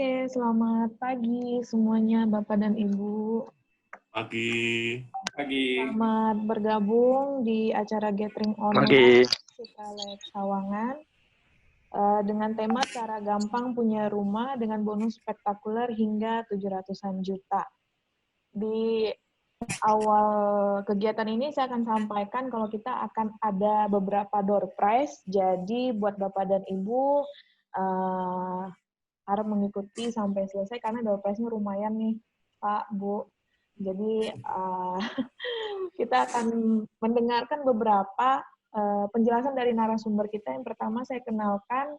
Oke, selamat pagi semuanya Bapak dan Ibu. Pagi. Selamat bergabung di acara Gathering Pagi. Online Citralex Sawangan dengan tema cara gampang punya rumah dengan bonus spektakuler hingga 700-an juta. Di awal kegiatan ini saya akan sampaikan kalau kita akan ada beberapa door prize. Jadi buat Bapak dan Ibu harap mengikuti sampai selesai karena door prize-nya lumayan nih, Pak, Bu. Jadi kita akan mendengarkan beberapa penjelasan dari narasumber kita. Yang pertama saya kenalkan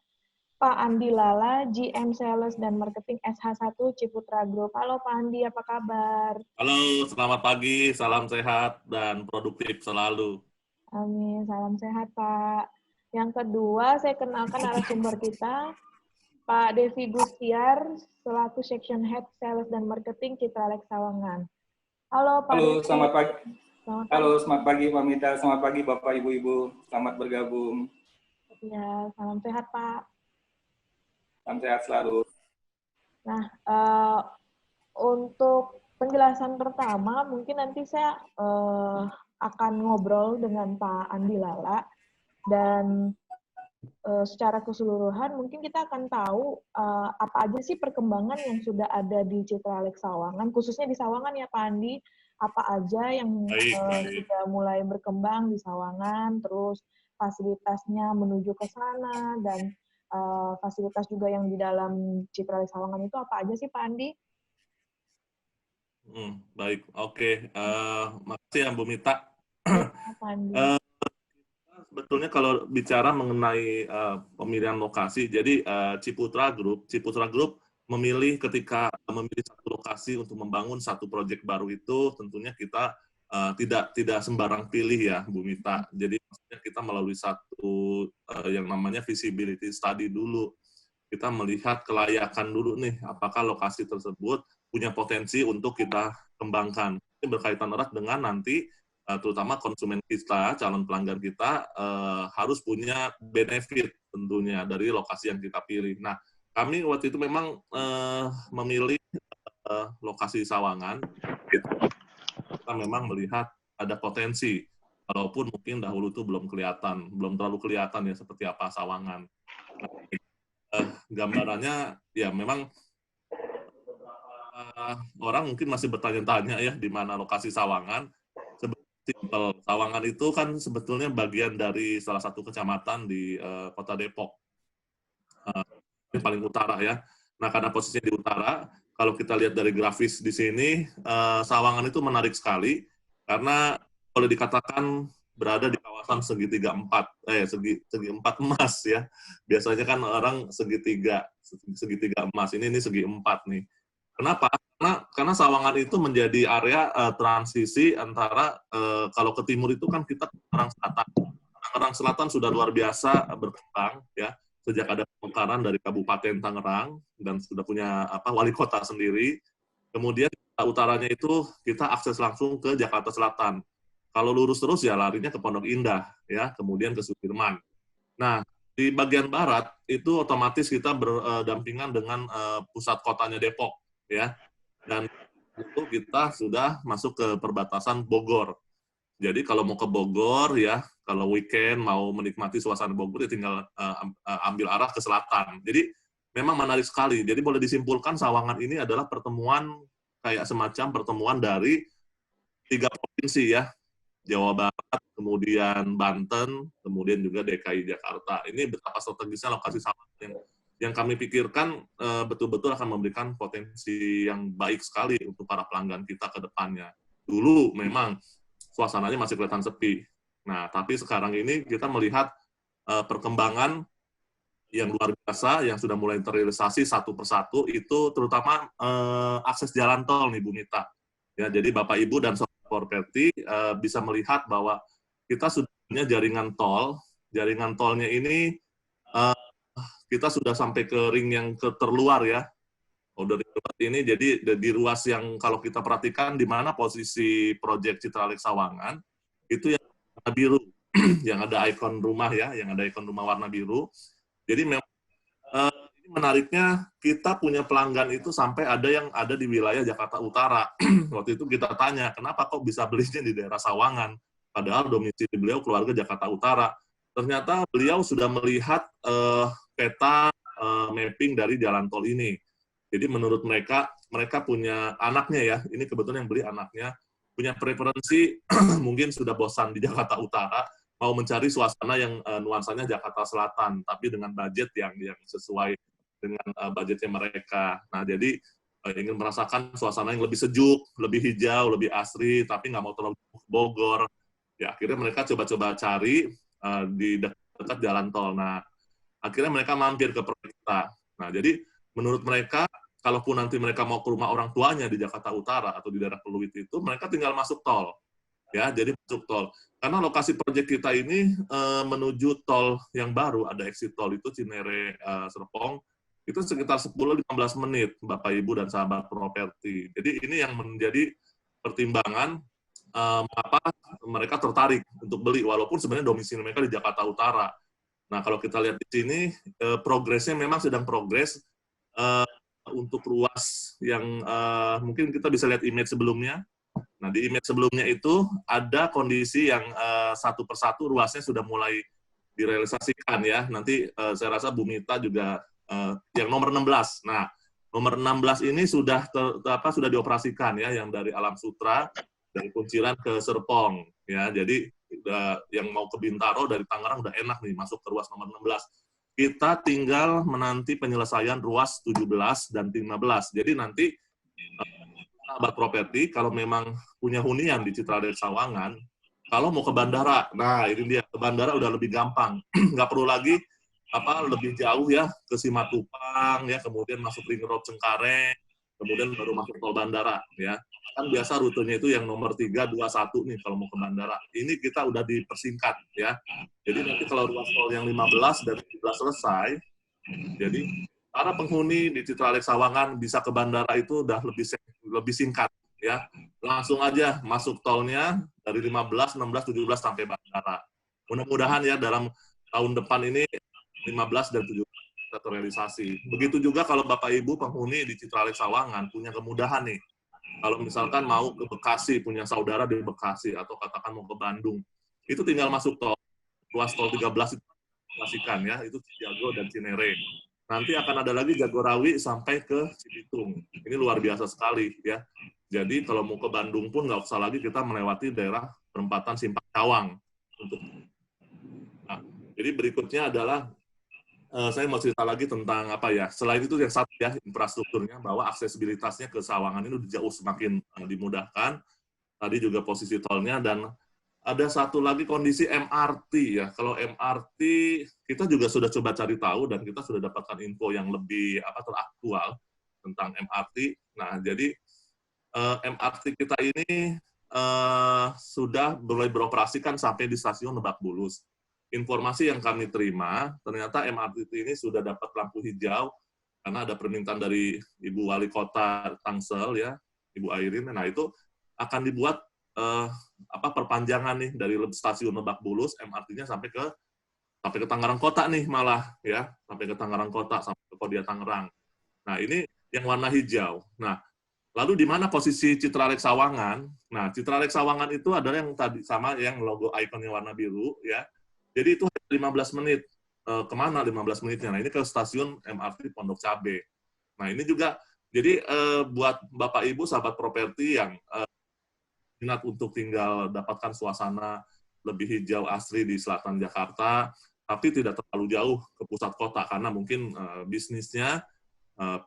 Pak Andi Lala, GM Sales dan Marketing SH1 Ciputra Group. Halo Pak Andi, apa kabar? Halo, selamat pagi, salam sehat dan produktif selalu. Amin, salam sehat Pak. Yang kedua saya kenalkan narasumber kita, Pak Devi Gustiar, selaku Section Head Sales dan Marketing Citralex Sawangan. Halo Pak Devi. Selamat pagi. Halo, selamat pagi Pak Mita, selamat pagi Bapak Ibu-Ibu, selamat bergabung. Ya, salam sehat Pak. Salam sehat selalu. Nah, untuk penjelasan pertama, mungkin nanti saya akan ngobrol dengan Pak Andi Lala, dan secara keseluruhan mungkin kita akan tahu apa aja sih perkembangan yang sudah ada di Citralex Sawangan, khususnya di Sawangan ya Pak Andi, apa aja yang sudah mulai berkembang di Sawangan, terus fasilitasnya menuju ke sana, dan fasilitas juga yang di dalam Citralex Sawangan itu apa aja sih Pak Andi? Baik, oke. Makasih ya Bu Mita. Pak Andi. Sebetulnya kalau bicara mengenai pemilihan lokasi, jadi Ciputra Group memilih ketika memilih satu lokasi untuk membangun satu proyek baru itu, tentunya kita tidak sembarang pilih ya, Bu Mita. Jadi maksudnya kita melalui satu yang namanya visibility study dulu. Kita melihat kelayakan dulu nih, apakah lokasi tersebut punya potensi untuk kita kembangkan. Ini berkaitan erat dengan nanti terutama konsumen kita, calon pelanggan kita harus punya benefit tentunya dari lokasi yang kita pilih. Nah, kami waktu itu memang memilih lokasi Sawangan. Kita memang melihat ada potensi, walaupun mungkin dahulu itu belum terlalu kelihatan ya seperti apa Sawangan. Gambarannya ya memang orang mungkin masih bertanya-tanya ya di mana lokasi Sawangan. Simpel. Sawangan itu kan sebetulnya bagian dari salah satu kecamatan di Kota Depok. Yang paling utara ya. Nah, karena posisinya di utara, kalau kita lihat dari grafis di sini, Sawangan itu menarik sekali karena boleh dikatakan berada di kawasan segi empat emas ya. Biasanya kan orang segitiga emas. Ini segi empat nih. Kenapa? Karena Sawangan itu menjadi area transisi antara kalau ke timur itu kan kita Tangerang Selatan. Tangerang Selatan sudah luar biasa berkembang ya sejak ada pemekaran dari Kabupaten Tangerang dan sudah punya wali kota sendiri. Kemudian utaranya itu kita akses langsung ke Jakarta Selatan. Kalau lurus terus ya larinya ke Pondok Indah ya, kemudian ke Sudirman. Nah, di bagian barat itu otomatis kita berdampingan dengan pusat kotanya Depok ya. Dan itu kita sudah masuk ke perbatasan Bogor. Jadi kalau mau ke Bogor ya, kalau weekend mau menikmati suasana Bogor ya tinggal ambil arah ke selatan. Jadi memang menarik sekali. Jadi boleh disimpulkan Sawangan ini adalah kayak semacam pertemuan dari 3 provinsi ya. Jawa Barat, kemudian Banten, kemudian juga DKI Jakarta. Ini betapa strategisnya lokasi Sawangan yang kami pikirkan betul-betul akan memberikan potensi yang baik sekali untuk para pelanggan kita ke depannya. Dulu memang suasananya masih kelihatan sepi. Nah, tapi sekarang ini kita melihat perkembangan yang luar biasa, yang sudah mulai terrealisasi satu persatu, itu terutama akses jalan tol nih, Bu Mita. Ya, jadi Bapak Ibu dan Sobat Properti bisa melihat bahwa kita sudah punya jaringan tol. Jaringan tolnya ini kita sudah sampai ke ring yang terluar ya. Dari ini jadi di ruas yang kalau kita perhatikan di mana posisi proyek Citralex Sawangan itu yang warna biru, yang ada ikon rumah ya, yang ada ikon rumah warna biru. Jadi memang ini menariknya kita punya pelanggan itu sampai ada yang ada di wilayah Jakarta Utara. Waktu itu kita tanya, kenapa kok bisa belinya di daerah Sawangan? Padahal domisili beliau keluarga Jakarta Utara. Ternyata beliau sudah melihat peta mapping dari jalan tol ini. Jadi menurut mereka punya anaknya ya, ini kebetulan yang beli anaknya, punya preferensi mungkin sudah bosan di Jakarta Utara, mau mencari suasana yang nuansanya Jakarta Selatan, tapi dengan budget yang sesuai dengan budgetnya mereka. Nah, jadi ingin merasakan suasana yang lebih sejuk, lebih hijau, lebih asri, tapi nggak mau terlalu Bogor. Ya, akhirnya mereka coba-coba cari di dekat jalan tol. Nah, akhirnya mereka mampir ke proyek kita. Nah, jadi menurut mereka, kalaupun nanti mereka mau ke rumah orang tuanya di Jakarta Utara atau di daerah Pluit itu, mereka tinggal masuk tol. Ya, jadi masuk tol. Karena lokasi proyek kita ini menuju tol yang baru, ada exit tol itu Cinere Serpong, itu sekitar 10-15 menit, Bapak Ibu dan sahabat properti. Jadi ini yang menjadi pertimbangan mengapa mereka tertarik untuk beli, walaupun sebenarnya domisili mereka di Jakarta Utara. Nah, kalau kita lihat di sini, progresnya memang sedang progres untuk ruas yang mungkin kita bisa lihat image sebelumnya. Nah, di image sebelumnya itu ada kondisi yang satu persatu ruasnya sudah mulai direalisasikan ya. Nanti saya rasa Bu Mita juga yang nomor 16. Nah, nomor 16 ini sudah sudah dioperasikan ya, yang dari Alam Sutra, dari Kunciran ke Serpong ya. Jadi yang mau ke Bintaro dari Tangerang udah enak nih masuk ke ruas nomor 16. Kita tinggal menanti penyelesaian ruas 17 dan 15. Jadi nanti sahabat properti kalau memang punya hunian di Citra Lake Sawangan, kalau mau ke bandara, nah ini dia, ke bandara udah lebih gampang. Nggak perlu lagi lebih jauh ya ke Simatupang ya, kemudian masuk Ring Road Cengkareng, kemudian baru masuk tol bandara ya. Kan biasa rutenya itu yang nomor 321 nih kalau mau ke bandara. Ini kita udah dipersingkat ya. Jadi nanti kalau ruas tol yang 15 dan 17 selesai, jadi para penghuni di Citra Lake Sawangan bisa ke bandara itu udah lebih singkat ya. Langsung aja masuk tolnya dari 15, 16, 17 sampai bandara. Mudah-mudahan ya dalam tahun depan ini 15 dan 17 kita terrealisasi. Begitu juga kalau Bapak Ibu penghuni di Citra Lake Sawangan punya kemudahan nih. Kalau misalkan mau ke Bekasi, punya saudara di Bekasi, atau katakan mau ke Bandung, itu tinggal masuk tol. Ruas tol 13 itu pastikan ya, itu Cijago dan Cinere. Nanti akan ada lagi Jagorawi sampai ke Cibitung. Ini luar biasa sekali ya. Jadi kalau mau ke Bandung pun nggak usah lagi kita melewati daerah perempatan Simpang Cawang. Nah, jadi berikutnya adalah saya mau cerita lagi tentang apa ya, selain itu yang satu ya, infrastrukturnya, bahwa aksesibilitasnya ke Sawangan ini udah jauh semakin dimudahkan, tadi juga posisi tolnya, dan ada satu lagi kondisi MRT ya. Kalau MRT, kita juga sudah coba cari tahu, dan kita sudah dapatkan info yang lebih teraktual tentang MRT. Nah, jadi MRT kita ini sudah mulai beroperasikan sampai di stasiun Lebak Bulus. Informasi yang kami terima, ternyata MRT ini sudah dapat lampu hijau karena ada permintaan dari Ibu Wali Kota Tangsel ya, Ibu Airin. Nah, itu akan dibuat perpanjangan nih dari stasiun Lebak Bulus, MRT-nya sampai ke Tangerang Kota nih malah ya, sampai ke Tangerang Kota, sampai ke Kodia Tangerang. Nah, ini yang warna hijau. Nah, lalu di mana posisi Citra Lake Sawangan? Nah, Citra Lake Sawangan itu adalah yang tadi sama yang logo ikonnya warna biru ya. Jadi itu 15 menit. Kemana 15 menitnya? Nah, ini ke stasiun MRT Pondok Cabe. Nah, ini juga, jadi buat Bapak Ibu, sahabat properti yang minat untuk tinggal dapatkan suasana lebih hijau asri di selatan Jakarta, tapi tidak terlalu jauh ke pusat kota, karena mungkin bisnisnya,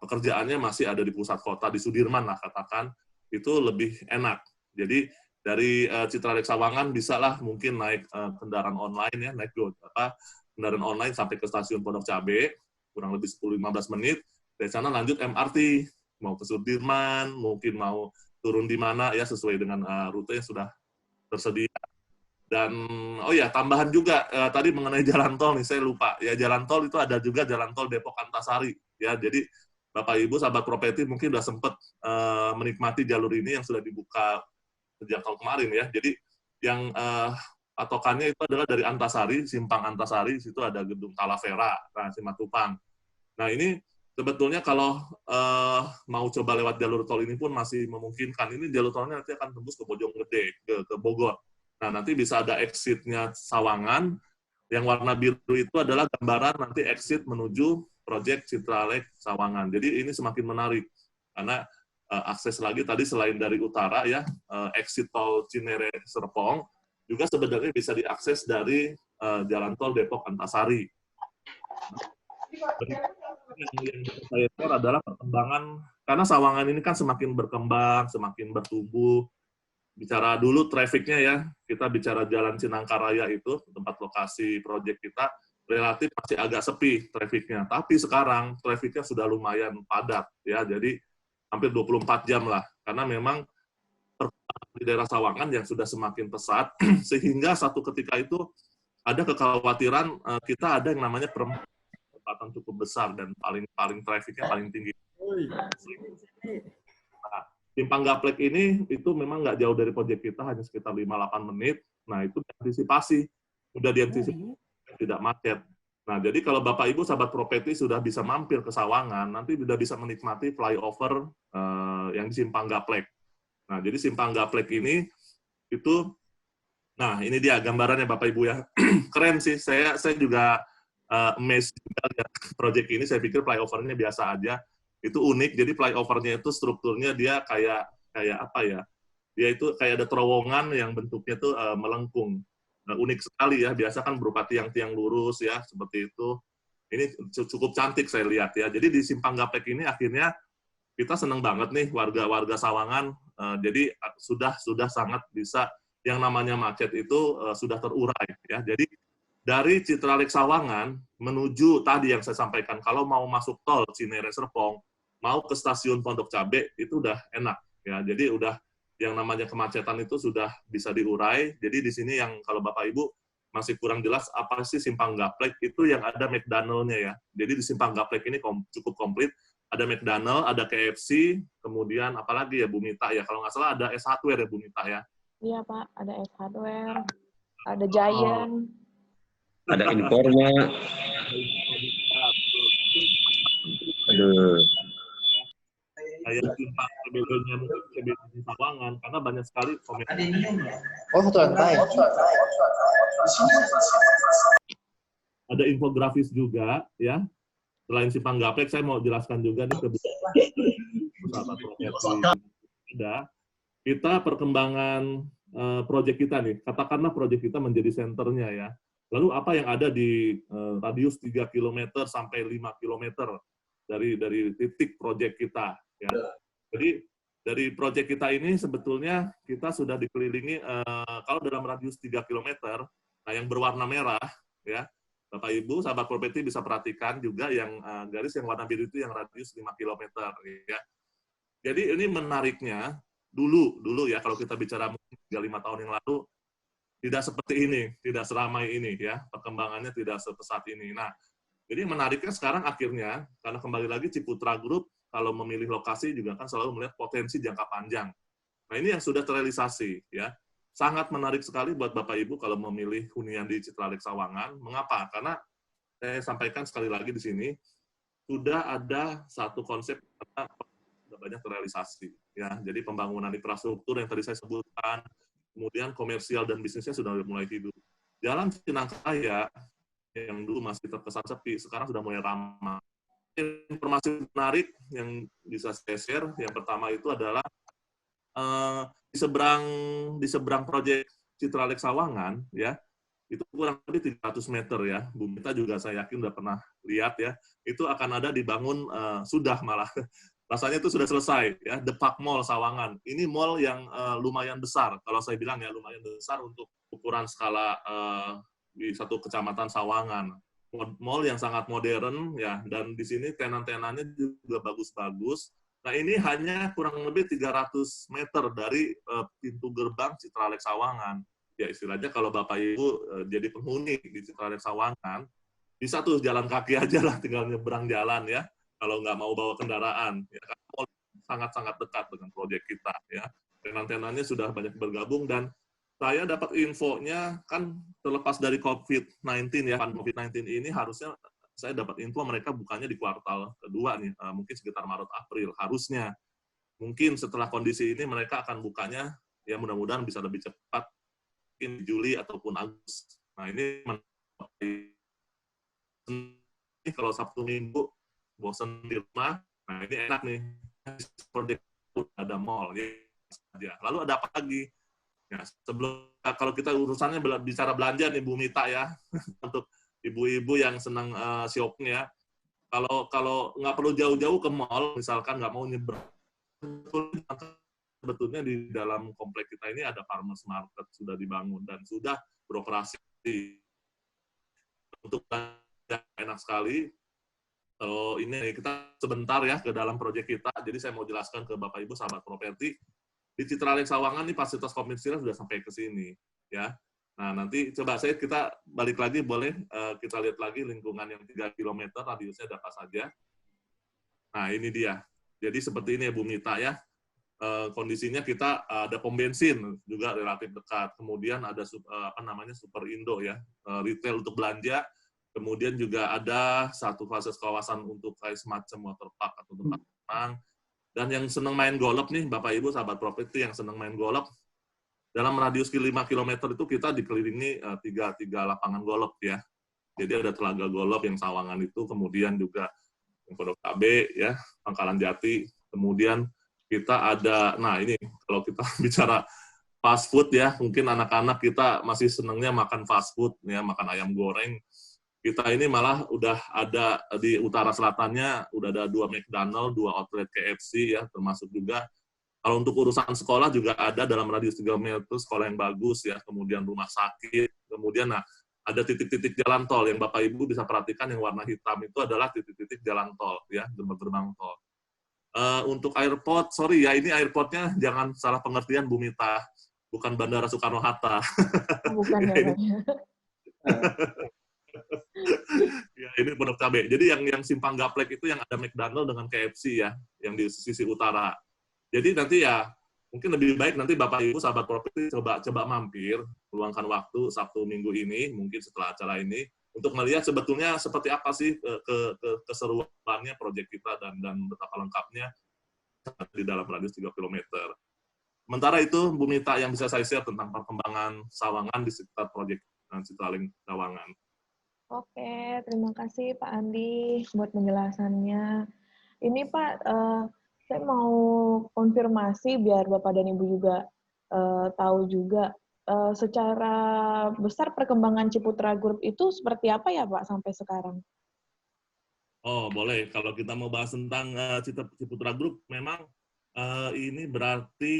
pekerjaannya masih ada di pusat kota, di Sudirman lah katakan, itu lebih enak. Jadi, dari Citra Lake Sawangan bisalah mungkin naik kendaraan online ya, naik kendaraan online sampai ke stasiun Pondok Cabe, kurang lebih 10-15 menit, dari sana lanjut MRT, mau ke Sudirman, mungkin mau turun di mana ya sesuai dengan rute yang sudah tersedia. Dan oh ya, tambahan juga tadi mengenai jalan tol nih, saya lupa ya, jalan tol itu ada juga jalan tol Depok Antasari ya. Jadi Bapak Ibu sahabat properti mungkin sudah sempat menikmati jalur ini yang sudah dibuka sejak tahun kemarin ya. Jadi yang patokannya itu adalah dari Antasari, Simpang Antasari, situ ada gedung Talavera, Simatupang. Nah, ini sebetulnya kalau mau coba lewat jalur tol ini pun masih memungkinkan. Ini jalur tolnya nanti akan tembus ke Bojonggede, ke Bogor. Nah, nanti bisa ada exit-nya Sawangan. Yang warna biru itu adalah gambaran nanti exit menuju proyek Citralek Sawangan. Jadi ini semakin menarik karena akses lagi tadi selain dari utara ya, exit tol Cinere Serpong juga sebenarnya bisa diakses dari jalan tol Depok Antasari. Yang saya share adalah perkembangan karena Sawangan ini kan semakin berkembang, semakin bertumbuh. Bicara dulu trafficnya ya, kita bicara Jalan Cinangkaraya itu, tempat lokasi proyek kita, relatif masih agak sepi trafficnya. Tapi sekarang trafficnya sudah lumayan padat ya, jadi hampir 24 jam lah. Karena memang di daerah Sawangan yang sudah semakin pesat, sehingga satu ketika itu ada kekhawatiran kita ada yang namanya perempatan cukup besar dan paling trafficnya paling tinggi. Nah, Simpang Gaplek ini itu memang nggak jauh dari proyek kita, hanya sekitar 5-8 menit. Nah, itu diantisipasi. Udah diantisipasi tidak macet. Nah, jadi kalau Bapak Ibu sahabat properti sudah bisa mampir ke Sawangan, nanti sudah bisa menikmati flyover yang di Simpang Gaplek. Nah, jadi Simpang Gaplek ini itu, nah ini dia gambarannya Bapak Ibu ya. Keren sih, saya juga amazed juga lihat proyek ini, saya pikir flyovernya biasa aja. Itu unik, jadi flyovernya itu strukturnya dia kayak apa ya, dia itu kayak ada terowongan yang bentuknya tuh melengkung. Nah, unik sekali ya, biasa kan berupa tiang-tiang lurus ya, seperti itu. Ini cukup cantik saya lihat ya. Jadi di Simpang Gaplek ini akhirnya kita senang banget nih warga-warga Sawangan, jadi sudah sangat bisa, yang namanya macet itu sudah terurai ya. Jadi dari Citralek Sawangan menuju tadi yang saya sampaikan, kalau mau masuk tol Cinere Serpong, mau ke stasiun Pondok Cabe itu udah enak ya. Jadi udah yang namanya kemacetan itu sudah bisa diurai. Jadi di sini yang kalau Bapak Ibu masih kurang jelas apa sih Simpang Gaplek, itu yang ada McDonald-nya ya. Jadi di Simpang Gaplek ini cukup komplit. Ada McDonald, ada KFC, kemudian apalagi ya Bu Mita ya. Kalau nggak salah ada S Hardware ya Bu Mita ya. Iya Pak, ada S Hardware, ada Giant. Ada Informa. Aduh. Kayak Simpang CBD-nya mungkin CBD di Sawangan, karena banyak sekali komentar. Oh, satu lantai. Ada infografis juga, ya. Selain Simpang Gaplek, saya mau jelaskan juga nih ke sahabat properti. Kita perkembangan proyek kita nih, katakanlah proyek kita menjadi senternya ya. Lalu apa yang ada di radius 3 km sampai 5 km dari titik proyek kita ya. Jadi dari proyek kita ini sebetulnya kita sudah dikelilingi kalau dalam radius 3 km, nah yang berwarna merah ya, Bapak Ibu sahabat properti bisa perhatikan juga yang garis yang warna biru itu yang radius 5 km ya. Jadi ini menariknya dulu ya, kalau kita bicara mungkin 3-5 tahun yang lalu tidak seperti ini, tidak seramai ini ya, perkembangannya tidak sepesat ini. Nah, jadi menariknya sekarang akhirnya, karena kembali lagi Ciputra Group, kalau memilih lokasi juga kan selalu melihat potensi jangka panjang. Nah, ini yang sudah terrealisasi ya. Sangat menarik sekali buat Bapak Ibu kalau memilih hunian di Citralek Sawangan. Mengapa? Karena saya sampaikan sekali lagi di sini, sudah ada satu konsep karena sudah banyak terrealisasi ya. Jadi pembangunan infrastruktur yang tadi saya sebutkan, kemudian komersial dan bisnisnya sudah mulai hidup. Jalan Cinangkaraya yang dulu masih terkesan sepi, sekarang sudah mulai ramai. Informasi menarik yang bisa saya share, yang pertama itu adalah di seberang proyek Citralek Sawangan, ya, itu kurang lebih 300 meter ya. Bu Mita juga saya yakin udah pernah lihat ya, itu akan ada dibangun, sudah malah, rasanya itu sudah selesai ya, The Park Mall Sawangan. Ini mall yang lumayan besar, kalau saya bilang ya lumayan besar untuk ukuran skala di satu kecamatan Sawangan. Mall yang sangat modern ya, dan di sini tenan-tenannya juga bagus-bagus. Nah ini hanya kurang lebih 300 meter dari pintu gerbang Citralek Sawangan. Ya istilahnya kalau Bapak Ibu jadi penghuni di Citralek Sawangan, bisa tuh jalan kaki aja lah, tinggal nyebrang jalan ya. Kalau nggak mau bawa kendaraan, ya kan sangat-sangat dekat dengan proyek kita ya. Tenan-tenannya sudah banyak bergabung, dan saya dapat infonya kan terlepas dari COVID-19 ya, COVID-19 ini harusnya saya dapat info mereka bukanya di kuartal kedua nih, mungkin sekitar Maret April harusnya. Mungkin setelah kondisi ini mereka akan bukanya ya mudah-mudahan bisa lebih cepat, mungkin Juli ataupun Agustus. Nah ini kalau Sabtu Minggu bosan di rumah, nah ini enak nih, seperti ada mall ya. Lalu ada apa lagi? Ya, sebelum kalau kita urusannya bicara belanja nih Bu Mita ya, untuk ibu-ibu yang senang shopping ya, kalau nggak perlu jauh-jauh ke mall, misalkan nggak mau nyebrang, sebetulnya di dalam komplek kita ini ada farmers market sudah dibangun dan sudah beroperasi. Untuk belanja enak sekali. Kalau ini kita sebentar ya ke dalam proyek kita, jadi saya mau jelaskan ke Bapak Ibu sahabat properti. Di Citralink Sawangan nih fasilitas komersil sudah sampai ke sini ya. Nah, nanti coba kita balik lagi boleh kita lihat lagi lingkungan yang 3 km radiusnya ada apa saja. Nah, ini dia. Jadi seperti ini ya Bu Mita ya. Kondisinya kita ada pom bensin juga relatif dekat. Kemudian ada Super Indo ya, retail untuk belanja. Kemudian juga ada satu fasilitas kawasan untuk kayak semacam waterpark atau tempat renang. Dan yang senang main golf nih, Bapak Ibu sahabat properti yang senang main golf, dalam radius 5 km itu kita dikelilingi 3 lapangan golf ya. Jadi ada telaga golf yang Sawangan itu, kemudian juga Pondok Cabe ya, Pangkalan Jati, kemudian kita ada, nah ini kalau kita bicara fast food ya, mungkin anak-anak kita masih senangnya makan fast food ya, makan ayam goreng. Kita ini malah udah ada di utara selatannya, udah ada 2 McDonald, 2 outlet KFC ya, termasuk juga kalau untuk urusan sekolah juga ada dalam radius 3 meter sekolah yang bagus ya, kemudian rumah sakit, kemudian nah ada titik-titik jalan tol yang Bapak Ibu bisa perhatikan yang warna hitam itu adalah titik-titik jalan tol ya, gerbang tol. Untuk airport, sorry ya, ini airportnya jangan salah pengertian Bu Mita, bukan Bandara Soekarno-Hatta. Bukan ya, Pak. Ya, ini Pondok Cabe. Jadi yang simpang gaplek itu yang ada McDonald dengan KFC ya, yang di sisi utara. Jadi nanti ya mungkin lebih baik nanti Bapak Ibu sahabat properti coba mampir, luangkan waktu Sabtu Minggu ini, mungkin setelah acara ini untuk melihat sebetulnya seperti apa sih keseruannya proyek kita dan betapa lengkapnya di dalam radius 3 km. Sementara itu Bu Mita yang bisa saya share tentang perkembangan Sawangan di sekitar proyek Citralink Sawangan. Oke, terima kasih Pak Andi buat penjelasannya. Ini Pak, saya mau konfirmasi biar Bapak dan Ibu juga tahu juga secara besar perkembangan Ciputra Group itu seperti apa ya Pak sampai sekarang? Oh, boleh. Kalau kita mau bahas tentang Ciputra Group, memang ini berarti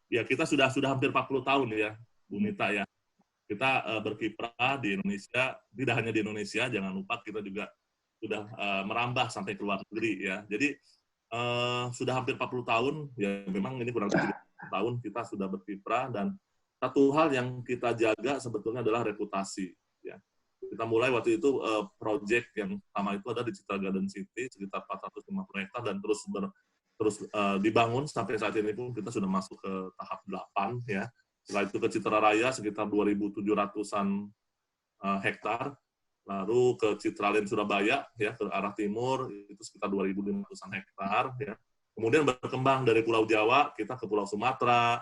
ya kita sudah hampir 40 tahun ya, Bu Mita ya. Kita berkiprah di Indonesia, tidak hanya di Indonesia, jangan lupa kita juga sudah merambah sampai ke luar negeri ya. Jadi sudah hampir 40 tahun, ya memang ini kurang lebih 30 tahun kita sudah berkiprah, dan satu hal yang kita jaga sebetulnya adalah reputasi. Ya. Kita mulai waktu itu project yang pertama itu ada di Citra Garden City, sekitar 450 hektar, dan terus dibangun sampai saat ini pun kita sudah masuk ke tahap 8 ya. Setelah itu ke Citra Raya sekitar 2.700-an hektar, lalu ke Citralink Surabaya ya ke arah timur itu sekitar 2.500-an hektar ya. Kemudian berkembang dari Pulau Jawa kita ke Pulau Sumatera,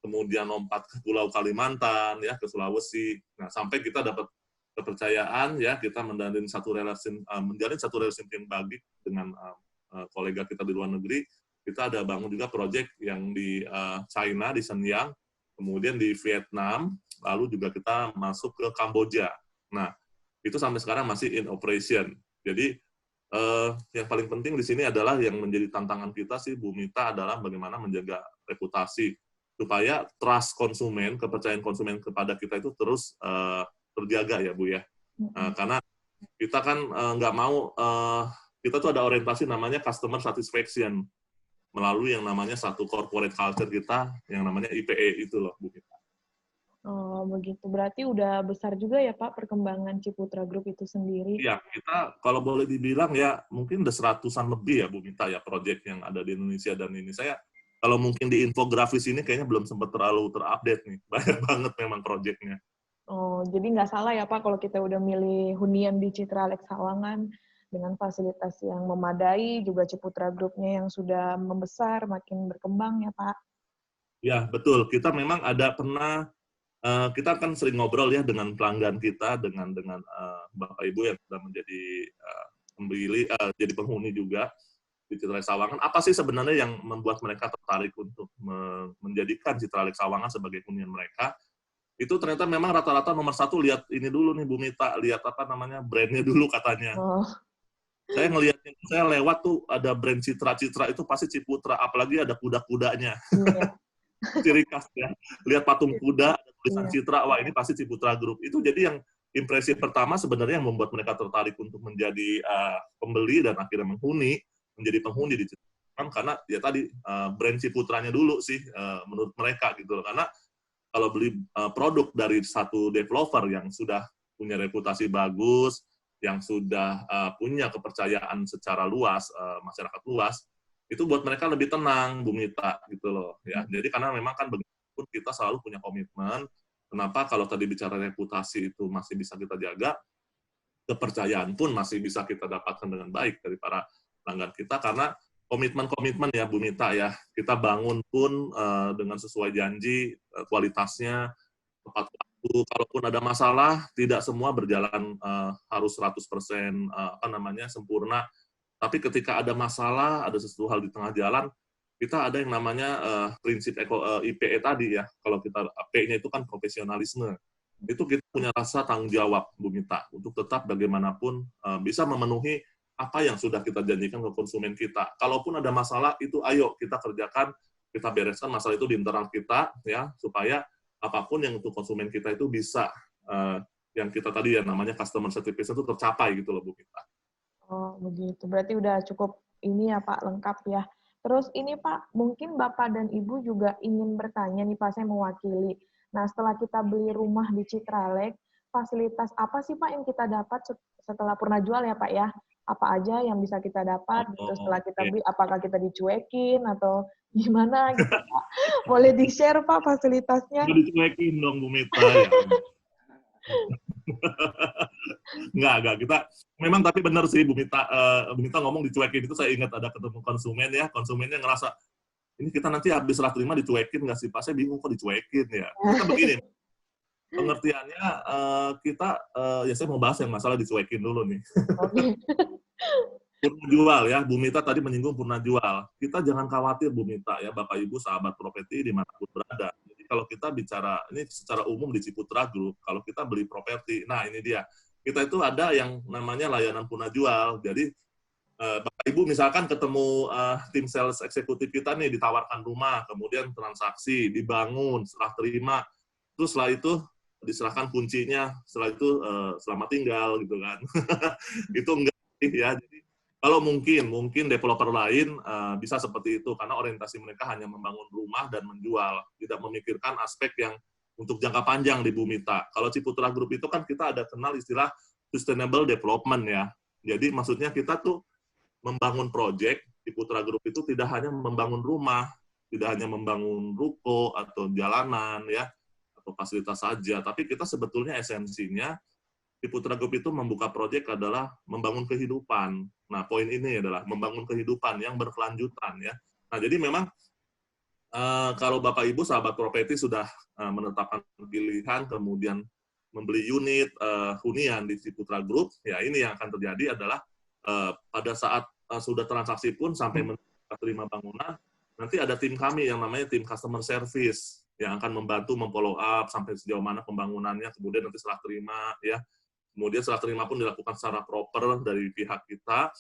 kemudian lompat ke Pulau Kalimantan ya ke Sulawesi. Nah, sampai kita dapat kepercayaan ya kita menjalin satu relasi yang baik dengan kolega kita di luar negeri. Kita ada bangun juga proyek yang di China di Shenyang, kemudian di Vietnam, lalu juga kita masuk ke Kamboja. Nah, itu sampai sekarang masih in operation. Jadi, yang paling penting di sini adalah yang menjadi tantangan kita sih, Bu Mita, adalah bagaimana menjaga reputasi, supaya trust konsumen, kepercayaan konsumen kepada kita itu terus terjaga ya, Bu ya. Karena kita kan nggak mau, kita tuh ada orientasi namanya customer satisfaction, melalui yang namanya satu corporate culture kita, yang namanya IPE itu loh, Bu Mita. Oh, begitu. Berarti udah besar juga ya, Pak, perkembangan Ciputra Group itu sendiri? Iya, kita kalau boleh dibilang ya, mungkin udah 100-an lebih ya, Bu Mita, ya, proyek yang ada di Indonesia. Dan ini saya, kalau mungkin di infografis ini kayaknya belum sempat terlalu terupdate nih. Banyak banget memang proyeknya. Oh, jadi nggak salah ya Pak kalau kita udah milih hunian di Citra Alex Sawangan dengan fasilitas yang memadai, juga Ciputra Group-nya yang sudah membesar, makin berkembang ya Pak. Ya, betul. Kita memang ada pernah, kita kan sering ngobrol ya dengan pelanggan kita, dengan Bapak Ibu yang sudah menjadi pembeli, jadi penghuni juga di Citra Alex Sawangan. Apa sih sebenarnya yang membuat mereka tertarik untuk menjadikan Citra Alex Sawangan sebagai hunian mereka? Itu ternyata memang rata-rata nomor satu lihat ini dulu nih Bu Mita, lihat apa namanya brandnya dulu katanya. Oh, Saya ngelihatnya, saya lewat tuh ada brand Citra itu pasti Ciputra, apalagi ada kuda-kudanya. iya. Ciri khas ya. Lihat patung kuda, ada tulisan Iya. Citra, wah ini pasti Ciputra Group. Itu jadi yang impresi pertama sebenarnya yang membuat mereka tertarik untuk menjadi pembeli dan akhirnya menjadi penghuni di Citra. Karena ya tadi brand Ciputranya dulu sih menurut mereka gitu loh. Karena kalau beli produk dari satu developer yang sudah punya reputasi bagus, yang sudah punya kepercayaan secara luas, masyarakat luas, itu buat mereka lebih tenang, Bu Mita, gitu loh. Ya, jadi karena memang kan begitupun kita selalu punya komitmen. Kenapa kalau tadi bicara reputasi itu masih bisa kita jaga, kepercayaan pun masih bisa kita dapatkan dengan baik dari para pelanggan kita, karena komitmen-komitmen ya Bu Mita ya, kita bangun pun dengan sesuai janji, kualitasnya, tepat waktu, kalaupun ada masalah, tidak semua berjalan harus 100% sempurna, tapi ketika ada masalah, ada sesuatu hal di tengah jalan, kita ada yang namanya prinsip IPE tadi ya, kalau kita P-nya itu kan profesionalisme, itu kita punya rasa tanggung jawab, Bu Mita, untuk tetap bagaimanapun bisa memenuhi apa yang sudah kita janjikan ke konsumen kita. Kalaupun ada masalah, itu ayo kita kerjakan, kita bereskan masalah itu di internal kita, ya, supaya apapun yang untuk konsumen kita itu bisa, yang kita tadi ya namanya customer satisfaction itu tercapai gitu loh, Bu Mita. Oh, begitu. Berarti udah cukup ini ya Pak, lengkap ya. Terus ini Pak, mungkin Bapak dan Ibu juga ingin bertanya nih Pak, saya mewakili. Nah, setelah kita beli rumah di Citralek, fasilitas apa sih Pak yang kita dapat setelah purna jual ya Pak ya? Apa aja yang bisa kita dapat gitu setelah kita beli? Apakah kita dicuekin atau gimana gitu Pak? Boleh di-share Pak fasilitasnya? Nggak dicuekin dong, Bu Mita. Ya. Enggak. Kita memang tapi benar sih Bu Mita ngomong dicuekin, itu saya ingat ada ketemu konsumen ya, konsumennya ngerasa, ini kita nanti habis serah terima dicuekin nggak sih Pak? Saya bingung kok dicuekin ya. Kita begini, pengertiannya kita, ya saya mau bahas yang masalah dicuekin dulu nih. Purna jual ya, Bu Mita tadi menyinggung purna jual. Kita jangan khawatir Bu Mita ya, Bapak Ibu sahabat properti dimanapun berada. Jadi kalau kita bicara, ini secara umum di Ciputra Group, kalau kita beli properti, nah ini dia, kita itu ada yang namanya layanan purna jual. Jadi Bapak Ibu misalkan ketemu tim sales eksekutif kita nih, ditawarkan rumah, kemudian transaksi, dibangun, serah terima, terus setelah itu diserahkan kuncinya, setelah itu selamat tinggal gitu kan. Itu enggak ya. Jadi kalau mungkin developer lain bisa seperti itu, karena orientasi mereka hanya membangun rumah dan menjual, tidak memikirkan aspek yang untuk jangka panjang di Bu Mita. Kalau Ciputra Group itu kan kita ada kenal istilah sustainable development ya. Jadi maksudnya kita tuh membangun proyek, Ciputra Group itu tidak hanya membangun rumah, tidak hanya membangun ruko atau jalanan ya, atau fasilitas saja, tapi kita sebetulnya esensinya Ciputra Group itu membuka proyek adalah membangun kehidupan. Nah, poin ini adalah membangun kehidupan yang berkelanjutan ya. Nah, jadi memang kalau Bapak Ibu sahabat properti sudah menetapkan pilihan, kemudian membeli unit hunian di Ciputra Group, ya ini yang akan terjadi adalah pada saat sudah transaksi pun sampai menerima bangunan, nanti ada tim kami yang namanya tim customer service yang akan membantu memfollow up sampai sejauh mana pembangunannya, kemudian nanti serah terima ya. Kemudian serah terima pun dilakukan secara proper dari pihak kita.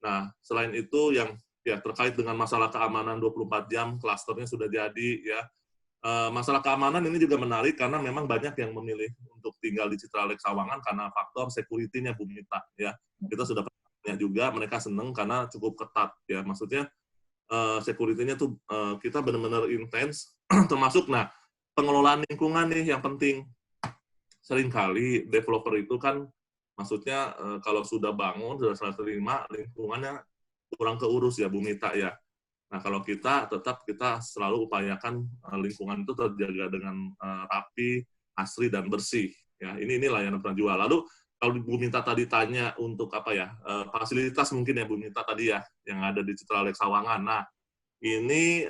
Nah, selain itu yang ya terkait dengan masalah keamanan 24 jam, klasternya sudah jadi ya. Masalah keamanan ini juga menarik karena memang banyak yang memilih untuk tinggal di Citra Alex Sawangan karena faktor security-nya Bu Mita ya. Kita sudah pernah juga mereka senang karena cukup ketat ya. Maksudnya security-nya tuh kita benar-benar intens termasuk pengelolaan lingkungan nih yang penting. Seringkali developer itu kan maksudnya kalau sudah bangun, sudah serah terima, lingkungannya kurang keurus ya Bu Mita ya. Nah kalau kita selalu upayakan lingkungan itu terjaga dengan rapi, asri, dan bersih Ya, ini layanan penjual. Lalu kalau Bu Minta tadi tanya untuk apa ya, fasilitas mungkin ya Bu Minta tadi ya, yang ada di Citralex Sawangan. Nah, ini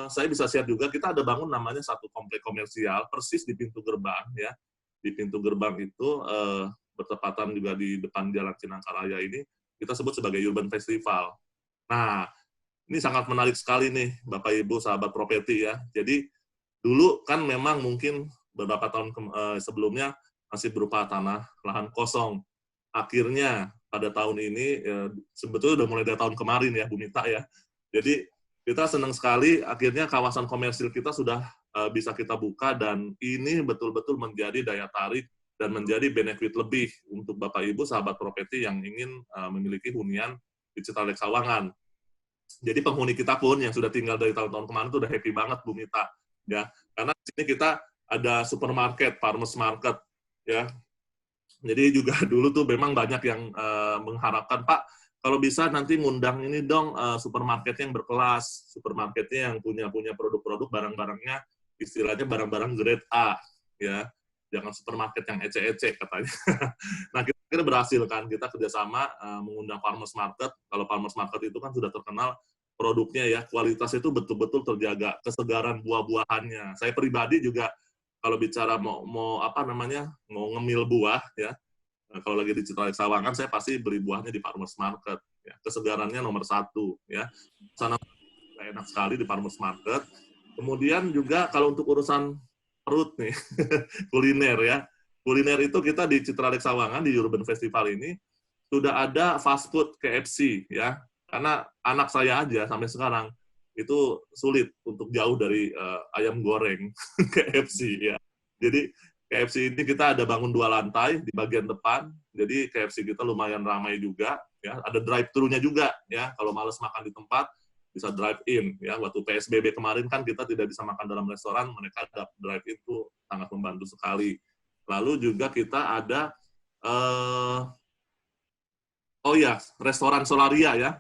saya bisa share juga, kita ada bangun namanya satu komplek komersial, persis di pintu gerbang ya. Di pintu gerbang itu bertepatan juga di depan Jalan Cinangkaraya ini, kita sebut sebagai Urban Festival. Nah, ini sangat menarik sekali nih, Bapak Ibu, sahabat properti ya. Jadi, dulu kan memang mungkin beberapa tahun sebelumnya masih berupa tanah, lahan kosong. Akhirnya, pada tahun ini, sebetulnya udah mulai dari tahun kemarin ya, Bu Mita ya. Jadi, kita senang sekali, akhirnya kawasan komersil kita sudah bisa kita buka, dan ini betul-betul menjadi daya tarik dan menjadi benefit lebih untuk Bapak Ibu, sahabat properti yang ingin memiliki hunian di Citralex Sawangan. Jadi penghuni kita pun yang sudah tinggal dari tahun-tahun kemarin itu udah happy banget Bu Mita ya, karena di sini kita ada supermarket, farmers market ya. Jadi juga dulu tuh memang banyak yang mengharapkan, Pak kalau bisa nanti ngundang ini dong supermarketnya yang berkelas, supermarketnya yang punya produk-produk barang-barangnya istilahnya barang-barang grade A ya, jangan supermarket yang ece-ece katanya. Nah kita berhasil kan, kita kerjasama mengundang farmers market. Kalau farmers market itu kan sudah terkenal produknya ya, kualitas itu betul-betul terjaga, kesegaran buah-buahannya. Saya pribadi juga kalau bicara mau apa namanya, mau ngemil buah ya, kalau lagi di Citralex Sawangan saya pasti beli buahnya di farmers market ya. Kesegarannya nomor 1 ya. Sana enak sekali di farmers market. Kemudian juga kalau untuk urusan perut nih, kuliner ya. Kuliner itu kita di Citralex Sawangan di Urban Festival ini sudah ada fast food KFC ya. Karena anak saya aja sampai sekarang itu sulit untuk jauh dari ayam goreng KFC ya. Jadi KFC ini kita ada bangun 2 lantai di bagian depan. Jadi KFC kita lumayan ramai juga ya. Ada drive-thru-nya juga ya. Kalau males makan di tempat bisa drive in ya. Waktu PSBB kemarin kan kita tidak bisa makan dalam restoran, mereka ada drive in itu sangat membantu sekali. Lalu juga kita ada restoran Solaria ya.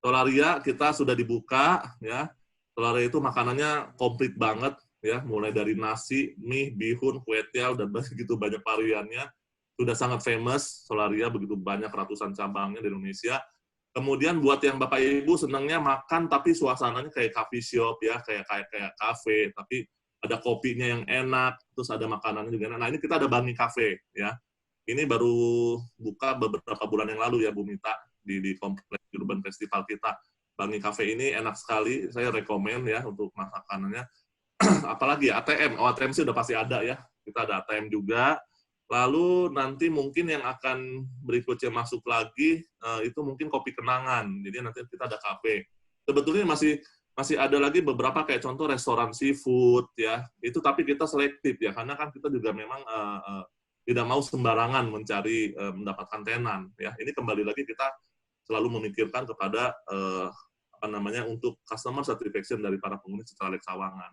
Solaria kita sudah dibuka ya. Solaria itu makanannya komplit banget ya, mulai dari nasi, mie, bihun, kue tiaw dan begitu banyak variannya. Sudah sangat famous Solaria, begitu banyak ratusan cabangnya di Indonesia. Kemudian buat yang Bapak Ibu senangnya makan tapi suasananya kayak coffee shop ya, kayak kafe, tapi ada kopinya yang enak, terus ada makanannya juga enak. Nah, ini kita ada Bangi Cafe ya. Ini baru buka beberapa bulan yang lalu ya Bu Mita di kompleks Urban Festival kita. Bangi Cafe ini enak sekali, saya rekomen ya untuk makanannya. Apalagi ya, ATM. ATM sih udah pasti ada ya. Kita ada ATM juga. Lalu nanti mungkin yang akan berikutnya masuk lagi itu mungkin kopi kenangan. Jadi nanti kita ada kafe. Sebetulnya masih ada lagi beberapa kayak contoh restoran seafood ya. Itu tapi kita selektif ya, karena kan kita juga memang tidak mau sembarangan mencari mendapatkan tenan ya. Ini kembali lagi kita selalu memikirkan kepada untuk customer satisfaction dari para penghuni Citralex Sawangan.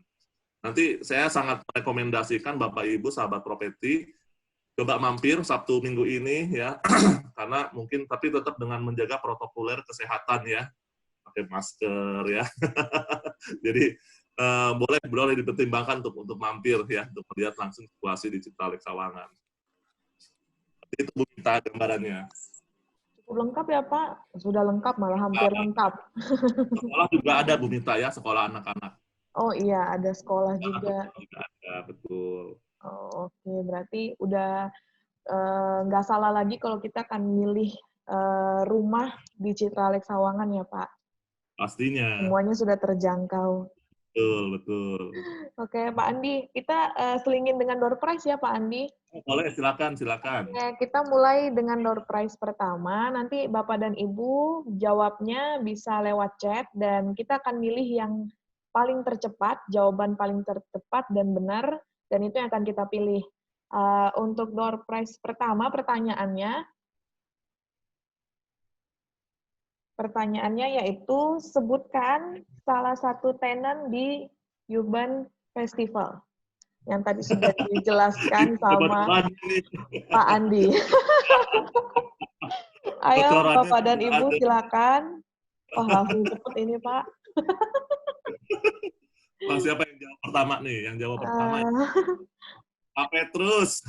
Nanti saya sangat rekomendasikan Bapak Ibu sahabat properti coba mampir Sabtu Minggu ini ya, karena mungkin tapi tetap dengan menjaga protokoler kesehatan ya, pakai masker ya. Jadi boleh dipertimbangkan untuk mampir ya, untuk melihat langsung situasi di Citralex Sawangan. Itu Bu Mita gambarannya. Cukup lengkap ya Pak? Sudah lengkap, malah hampir lengkap. Sekolah juga ada Bu Mita ya, sekolah anak-anak. Oh iya, ada sekolah juga. Ada, betul. Oh, oke, berarti udah nggak salah lagi kalau kita akan milih rumah di Citralex Sawangan ya Pak? Pastinya. Semuanya sudah terjangkau. Betul. Oke, Pak Andi, kita selingin dengan door prize ya Pak Andi? Boleh, silakan. Ya, kita mulai dengan door prize pertama. Nanti Bapak dan Ibu jawabnya bisa lewat chat, dan kita akan milih yang paling tercepat, jawaban paling tercepat dan benar, dan itu yang akan kita pilih. Untuk door prize pertama, pertanyaannya yaitu sebutkan salah satu tenan di Urban Festival. Yang tadi sudah dijelaskan sama Pak Andi. Ayo Bapak dan Ibu silakan. Oh, langsung cepet ini Pak. Pak, siapa yang jawab pertama nih? Yang jawab pertama Pak Petrus.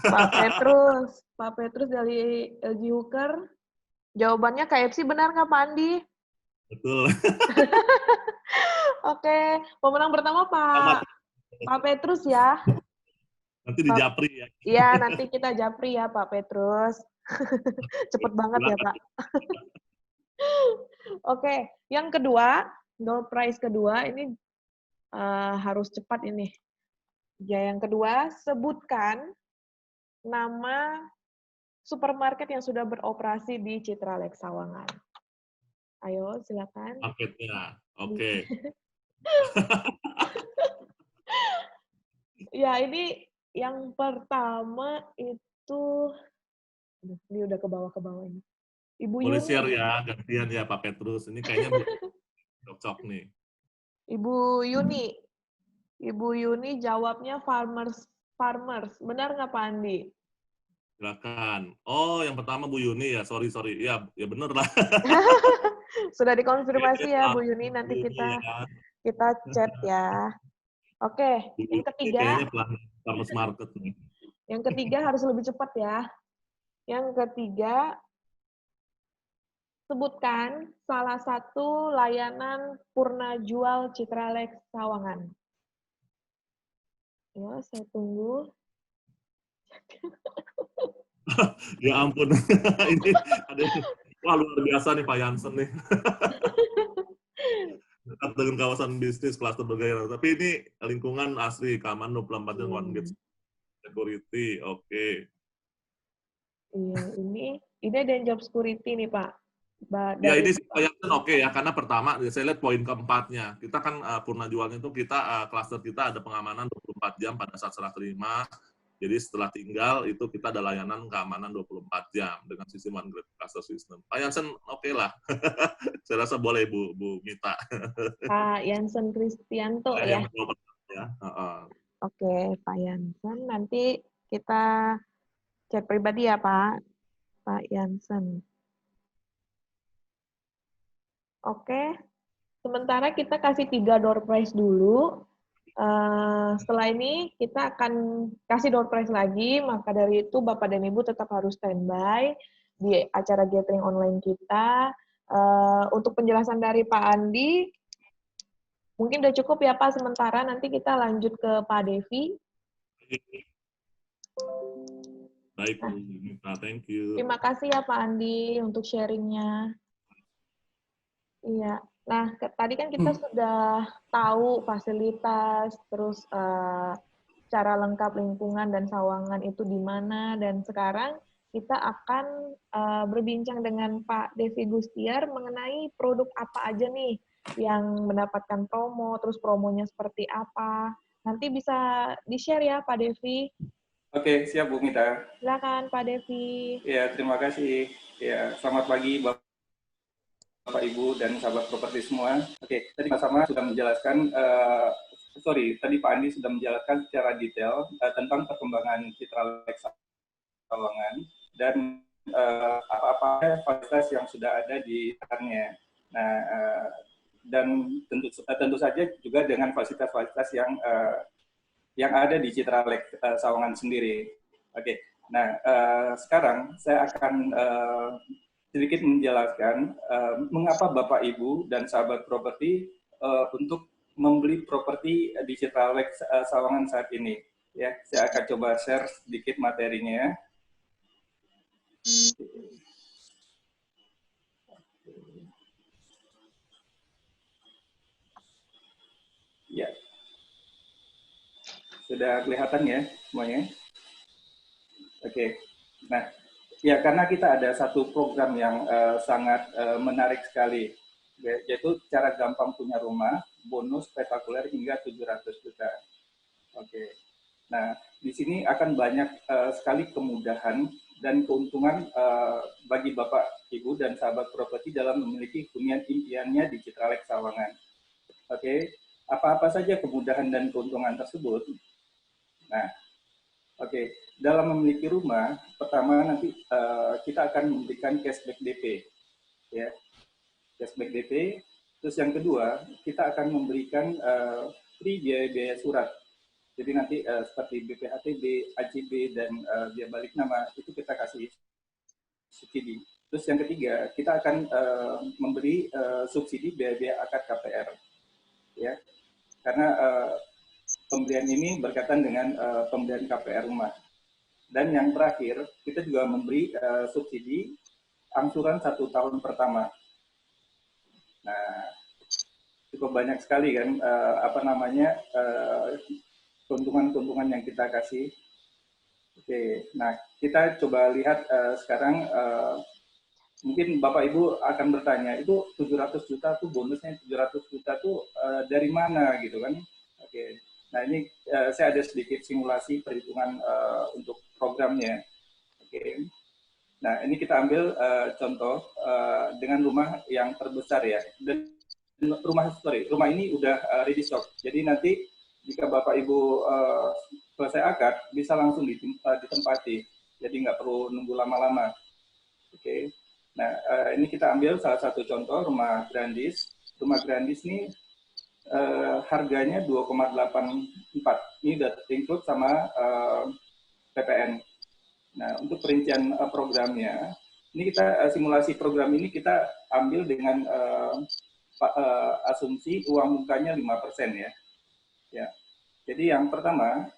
Pak Petrus dari LG Hooker. Jawabannya KFC, benar nggak Pak Andi? Betul. Oke, pemenang pertama Selamat. Pak Petrus ya. Nanti di Japri ya. Iya, nanti kita japri ya Pak Petrus. Cepet banget ya Pak. Oke, yang kedua, door prize kedua ini harus cepat ini. Ya, yang kedua, sebutkan nama supermarket yang sudah beroperasi di Citralex Sawangan. Ayo, silakan. Marketnya, oke. Ya, ini yang pertama itu, ini udah ke bawah ini. Ibu Boleh Yuni. share ya, gantian ya Pak Petrus. Ini kayaknya cocok nih. Ibu Yuni. Ibu Yuni jawabnya farmers. Benar nggak Pak Andi? Silakan. Oh, yang pertama Bu Yuni ya. Sorry. Ya bener lah. Sudah dikonfirmasi ya Bu Bu Yuni, nanti Yuni kita ya. chat ya. Oke, Bu yang Yuni ketiga. kayaknya pelan farmers market nih. Yang ketiga harus lebih cepat ya. Yang ketiga, sebutkan salah satu layanan Purna Jual Citralex Sawangan. Ya, saya tunggu. Ya ampun. Ini ada wah luar biasa nih Pak Jansen nih. Dekat dengan kawasan bisnis klaster bergairah. Tapi ini lingkungan asri, keamanan 24 jam, one gate security. Oke. Iya, ini ada job security nih Pak. Ya ini Pak Jansen oke ya, karena pertama saya lihat poin keempatnya. Kita kan Purna Jualnya itu kita klaster kita ada pengamanan 24 jam pada saat serah terima. Jadi setelah tinggal itu kita ada layanan keamanan 24 jam dengan sistem one gate cluster system. Pak Jansen oke lah. Saya rasa boleh Bu Mita. Pak Jansen Kristianto ya. Oke, Pak Jansen. Nanti kita chat pribadi ya Pak Jansen. Oke. Sementara kita kasih 3 door prize dulu. Setelah ini kita akan kasih door prize lagi, maka dari itu Bapak dan Ibu tetap harus standby di acara gathering online kita. Untuk penjelasan dari Pak Andi, mungkin udah cukup ya Pak sementara, nanti kita lanjut ke Pak Devi. Baik, Bu, thank you. Terima kasih ya Pak Andi untuk sharingnya. Iya. Nah, tadi kan kita sudah tahu fasilitas, terus cara lengkap lingkungan dan Sawangan itu di mana, dan sekarang kita akan berbincang dengan Pak Devi Gustiar mengenai produk apa aja nih yang mendapatkan promo, terus promonya seperti apa. Nanti bisa di-share ya Pak Devi. Oke, siap Bu Mita. Silakan Pak Devi. Ya, terima kasih. Ya, selamat pagi Bapak Ibu dan sahabat properti semua. Oke, tadi Mas Sama sudah menjelaskan, tadi Pak Andi sudah menjelaskan secara detail tentang perkembangan Citralex Sawangan dan apa-apa fasilitas yang sudah ada di sekitarnya. Nah, dan tentu saja juga dengan fasilitas-fasilitas yang ada di Citralex Sawangan sendiri. Oke, nah sekarang saya akan sedikit menjelaskan mengapa Bapak Ibu dan sahabat properti untuk membeli properti di Citralex Sawangan saat ini. Ya, saya akan coba share sedikit materinya. Ya, sudah kelihatan ya semuanya. Oke, nah. Ya, karena kita ada satu program yang sangat menarik sekali, yaitu cara gampang punya rumah, bonus spektakuler hingga 700 juta. Oke. Nah, di sini akan banyak sekali kemudahan dan keuntungan bagi Bapak, Ibu, dan sahabat properti dalam memiliki hunian impiannya di Citralex Sawangan. Oke, apa-apa saja kemudahan dan keuntungan tersebut? Nah, oke. Dalam memiliki rumah, pertama nanti kita akan memberikan cashback DP, ya, cashback DP. Terus yang kedua, kita akan memberikan free biaya-biaya surat. Jadi nanti seperti BPHTB, AJB, dan biaya balik nama itu kita kasih subsidi. Terus yang ketiga, kita akan memberi subsidi biaya-biaya akad KPR, ya, karena pembelian ini berkaitan dengan pembelian KPR rumah. Dan yang terakhir, kita juga memberi subsidi angsuran 1 tahun pertama. Nah, cukup banyak sekali kan keuntungan-keuntungan yang kita kasih. Oke, nah kita coba lihat sekarang. Mungkin Bapak Ibu akan bertanya, itu 700 juta tuh bonusnya 700 juta tuh dari mana gitu kan? Oke, nah ini saya ada sedikit simulasi perhitungan untuk programnya. Oke, nah ini kita ambil contoh dengan rumah yang terbesar ya. Dan rumah ini udah ready stock. Jadi nanti jika Bapak Ibu selesai akad bisa langsung ditempati. Jadi nggak perlu nunggu lama-lama. Oke. Nah, ini kita ambil salah satu contoh rumah Grandis. Rumah Grandis ini harganya 2,84. Ini udah include sama PPN. Nah, untuk perincian programnya, ini kita simulasi program ini kita ambil dengan asumsi uang mukanya 5% ya. Ya. Jadi yang pertama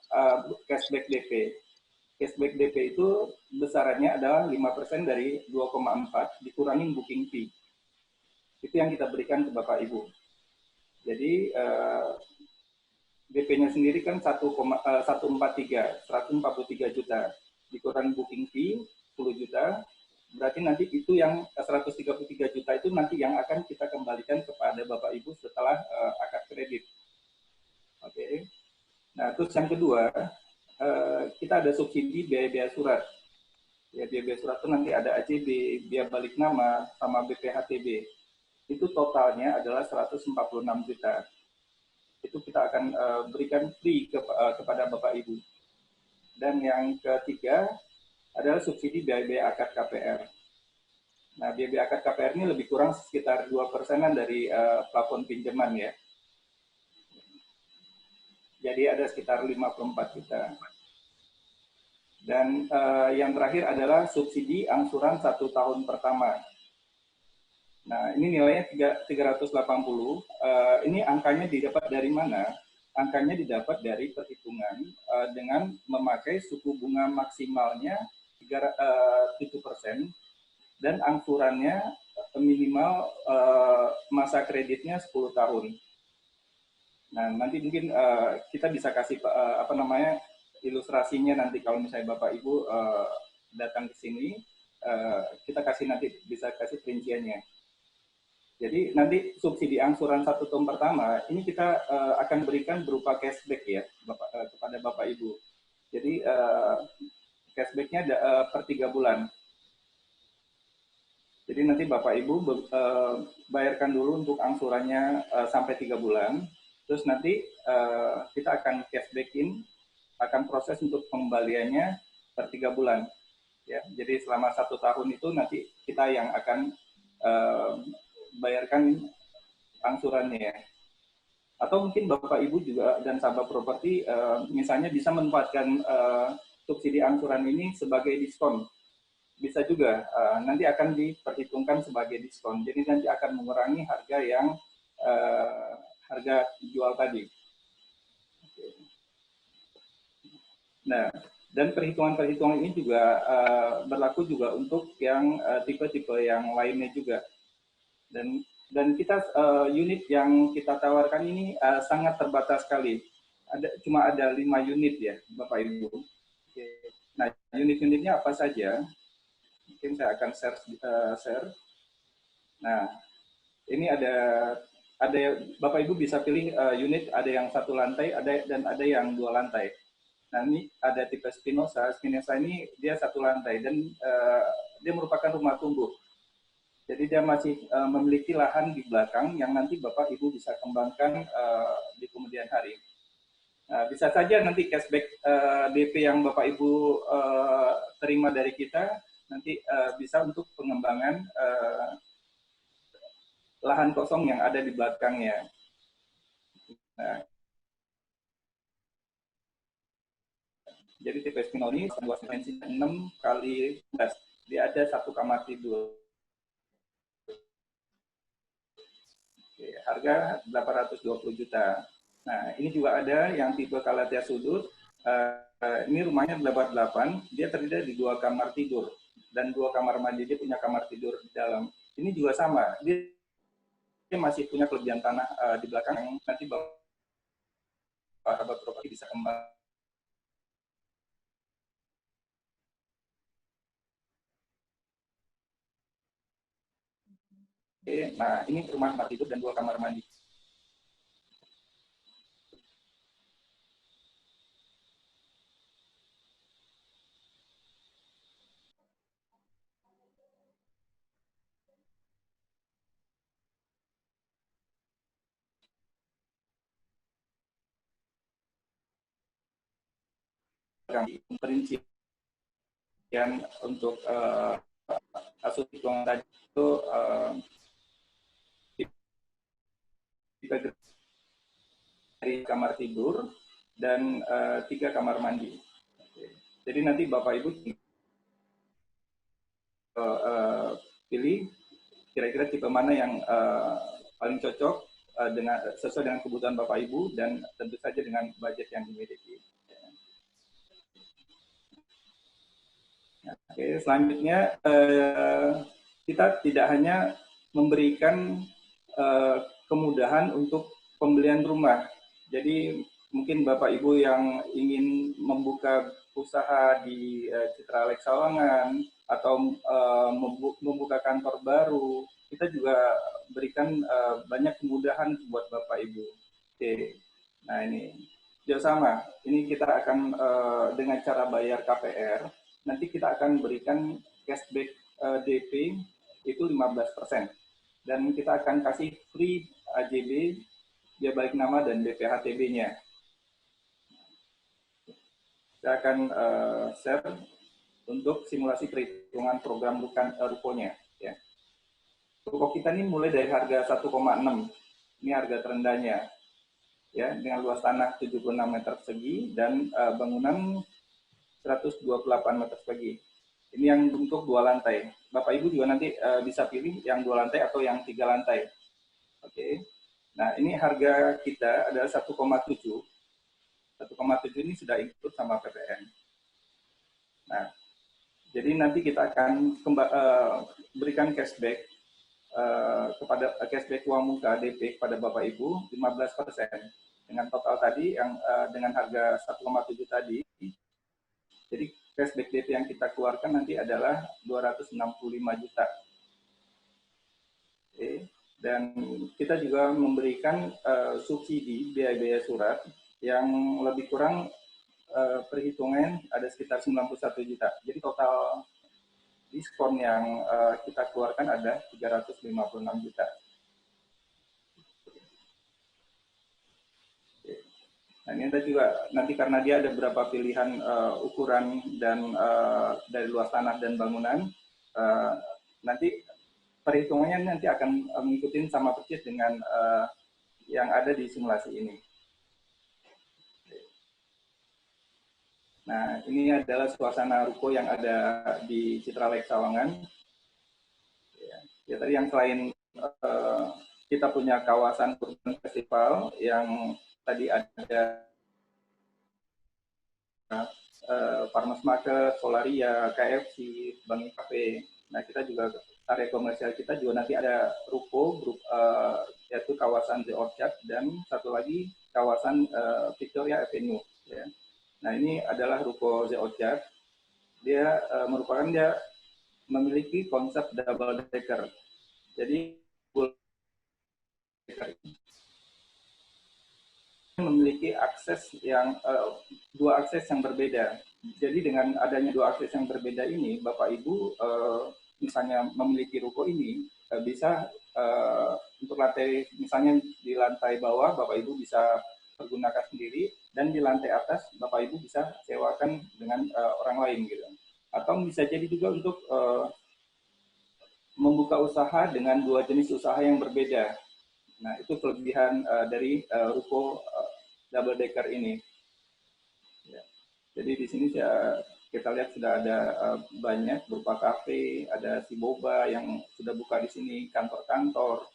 cashback DP. Cashback DP itu besarannya adalah 5% dari 2,4 dikurangin booking fee. Itu yang kita berikan ke Bapak Ibu. Jadi DP-nya sendiri kan 143 juta. Dikurangi booking fee 10 juta. Berarti nanti itu yang 133 juta itu nanti yang akan kita kembalikan kepada Bapak Ibu setelah akad kredit. Oke. Nah, terus yang kedua, kita ada subsidi biaya-biaya surat. Ya, biaya-biaya surat itu nanti ada AJB, biaya balik nama, sama BPHTB. Itu totalnya adalah 146 juta. Itu kita akan berikan free kepada Bapak Ibu. Dan yang ketiga adalah subsidi biaya-biaya akad KPR. Nah, biaya akad KPR ini lebih kurang sekitar 2%-an dari plafon pinjaman ya. Jadi ada sekitar 54 juta. Dan yang terakhir adalah subsidi angsuran 1 tahun pertama. Nah, ini nilainya 380. Ini angkanya didapat dari mana? Angkanya didapat dari perhitungan dengan memakai suku bunga maksimalnya 7% dan angsurannya minimal masa kreditnya 10 tahun. Nah, nanti mungkin kita bisa kasih ilustrasinya nanti kalau misalnya Bapak Ibu datang ke sini, kita bisa kasih perinciannya. Jadi nanti subsidi angsuran 1 tahun pertama ini kita akan berikan berupa cashback ya kepada Bapak Ibu. Jadi cashbacknya per 3 bulan. Jadi nanti Bapak Ibu bayarkan dulu untuk angsurannya sampai 3 bulan. Terus nanti kita akan cashbackin, akan proses untuk pengembaliannya per 3 bulan. Ya, jadi selama 1 tahun itu nanti kita yang akan bayarkan angsurannya. Atau mungkin Bapak Ibu juga dan sahabat properti misalnya bisa memanfaatkan subsidi angsuran ini sebagai diskon. Bisa juga nanti akan diperhitungkan sebagai diskon. Jadi nanti akan mengurangi harga yang harga jual tadi. Nah, dan perhitungan-perhitungan ini juga berlaku juga untuk yang tipe-tipe yang lainnya juga. Dan kita unit yang kita tawarkan ini sangat terbatas sekali. Cuma ada 5 unit ya, Bapak Ibu. Oke. Nah, unit-unitnya apa saja? Mungkin saya akan share. Nah, ini ada Bapak Ibu bisa pilih unit, ada yang 1 lantai, dan ada yang 2 lantai. Nah, ini ada tipe Spinoza. Spinoza ini dia 1 lantai dan dia merupakan rumah tumbuh. Jadi dia masih memiliki lahan di belakang yang nanti Bapak Ibu bisa kembangkan di kemudian hari. Bisa saja nanti cashback DP yang Bapak Ibu terima dari kita nanti bisa untuk pengembangan lahan kosong yang ada di belakangnya. Nah, Jadi tipe Spinol ini luas dimensinya 6 kali 11. Dia ada 1 kamar tidur. Oke, harga 820 juta. Nah, ini juga ada yang tipe Calathea sudut. Ini rumahnya 88, dia terdiri di 2 kamar tidur dan 2 kamar mandi. Dia punya kamar tidur di dalam. Ini juga sama, dia masih punya kelebihan tanah di belakang yang nanti sahabat properti bisa kembali. Oke, nah ini rumah kamar tidur dan 2 kamar mandi. Perincian untuk asuransi keuangan tadi itu dari kamar tidur dan 3 kamar mandi. Jadi nanti Bapak Ibu pilih kira-kira tipe mana yang paling cocok dengan sesuai dengan kebutuhan Bapak Ibu dan tentu saja dengan budget yang dimiliki. Oke, selanjutnya kita tidak hanya memberikan kemudahan untuk pembelian rumah. Jadi mungkin Bapak Ibu yang ingin membuka usaha di Citra Lex Sawangan atau membuka kantor baru, kita juga berikan banyak kemudahan buat Bapak Ibu. Oke, nah ini juga sama. Ini kita akan dengan cara bayar KPR, nanti kita akan berikan cashback DP itu 15%. Dan kita akan kasih free AJB, biaya balik nama dan BPHTB-nya. Saya akan share untuk simulasi perhitungan program rukonya. Ya. Ruko kita ini mulai dari harga 1,6, ini harga terendahnya. Ya, dengan luas tanah 76 meter persegi dan bangunan 128 meter persegi. Ini yang untuk 2 lantai. Bapak Ibu juga nanti bisa pilih yang 2 lantai atau yang 3 lantai. Oke. Nah, ini harga kita adalah 1,7. 1,7 ini sudah include sama PPN. Nah, jadi nanti kita akan berikan cashback kepada cashback uang muka DP kepada Bapak Ibu 15%. Dengan total tadi yang dengan harga 1,7 tadi. Jadi cashback DP yang kita keluarkan nanti adalah 265 juta. Oke. Dan kita juga memberikan subsidi biaya-biaya surat yang lebih kurang perhitungan ada sekitar 91 juta. Jadi total diskon yang kita keluarkan ada 356 juta. Nah, ini ada juga nanti karena dia ada beberapa pilihan ukuran dan dari luas tanah dan bangunan, nanti perhitungannya nanti akan mengikuti sama persis dengan yang ada di simulasi ini. Nah, ini adalah suasana ruko yang ada di Citra Lex Sawangan. Ya, tadi yang selain kita punya kawasan urban festival yang tadi ada Farmers Market, Solaria, KFC, Bangi Cafe. Nah, kita juga area komersial kita juga nanti ada ruko, yaitu kawasan The Orchard dan satu lagi kawasan Victoria Avenue. Ya. Nah, ini adalah ruko The Orchard. Dia memiliki konsep double decker. Jadi memiliki akses yang 2 akses yang berbeda. Jadi dengan adanya 2 akses yang berbeda ini, Bapak Ibu misalnya memiliki ruko ini bisa untuk lantai, misalnya di lantai bawah Bapak Ibu bisa pergunakan sendiri dan di lantai atas Bapak Ibu bisa sewakan dengan orang lain gitu. Atau bisa jadi juga untuk membuka usaha dengan 2 jenis usaha yang berbeda. Nah, itu kelebihan dari ruko double decker ini. Ya. Jadi di sini kita lihat sudah ada banyak berupa kafe, ada si boba yang sudah buka di sini, kantor-kantor.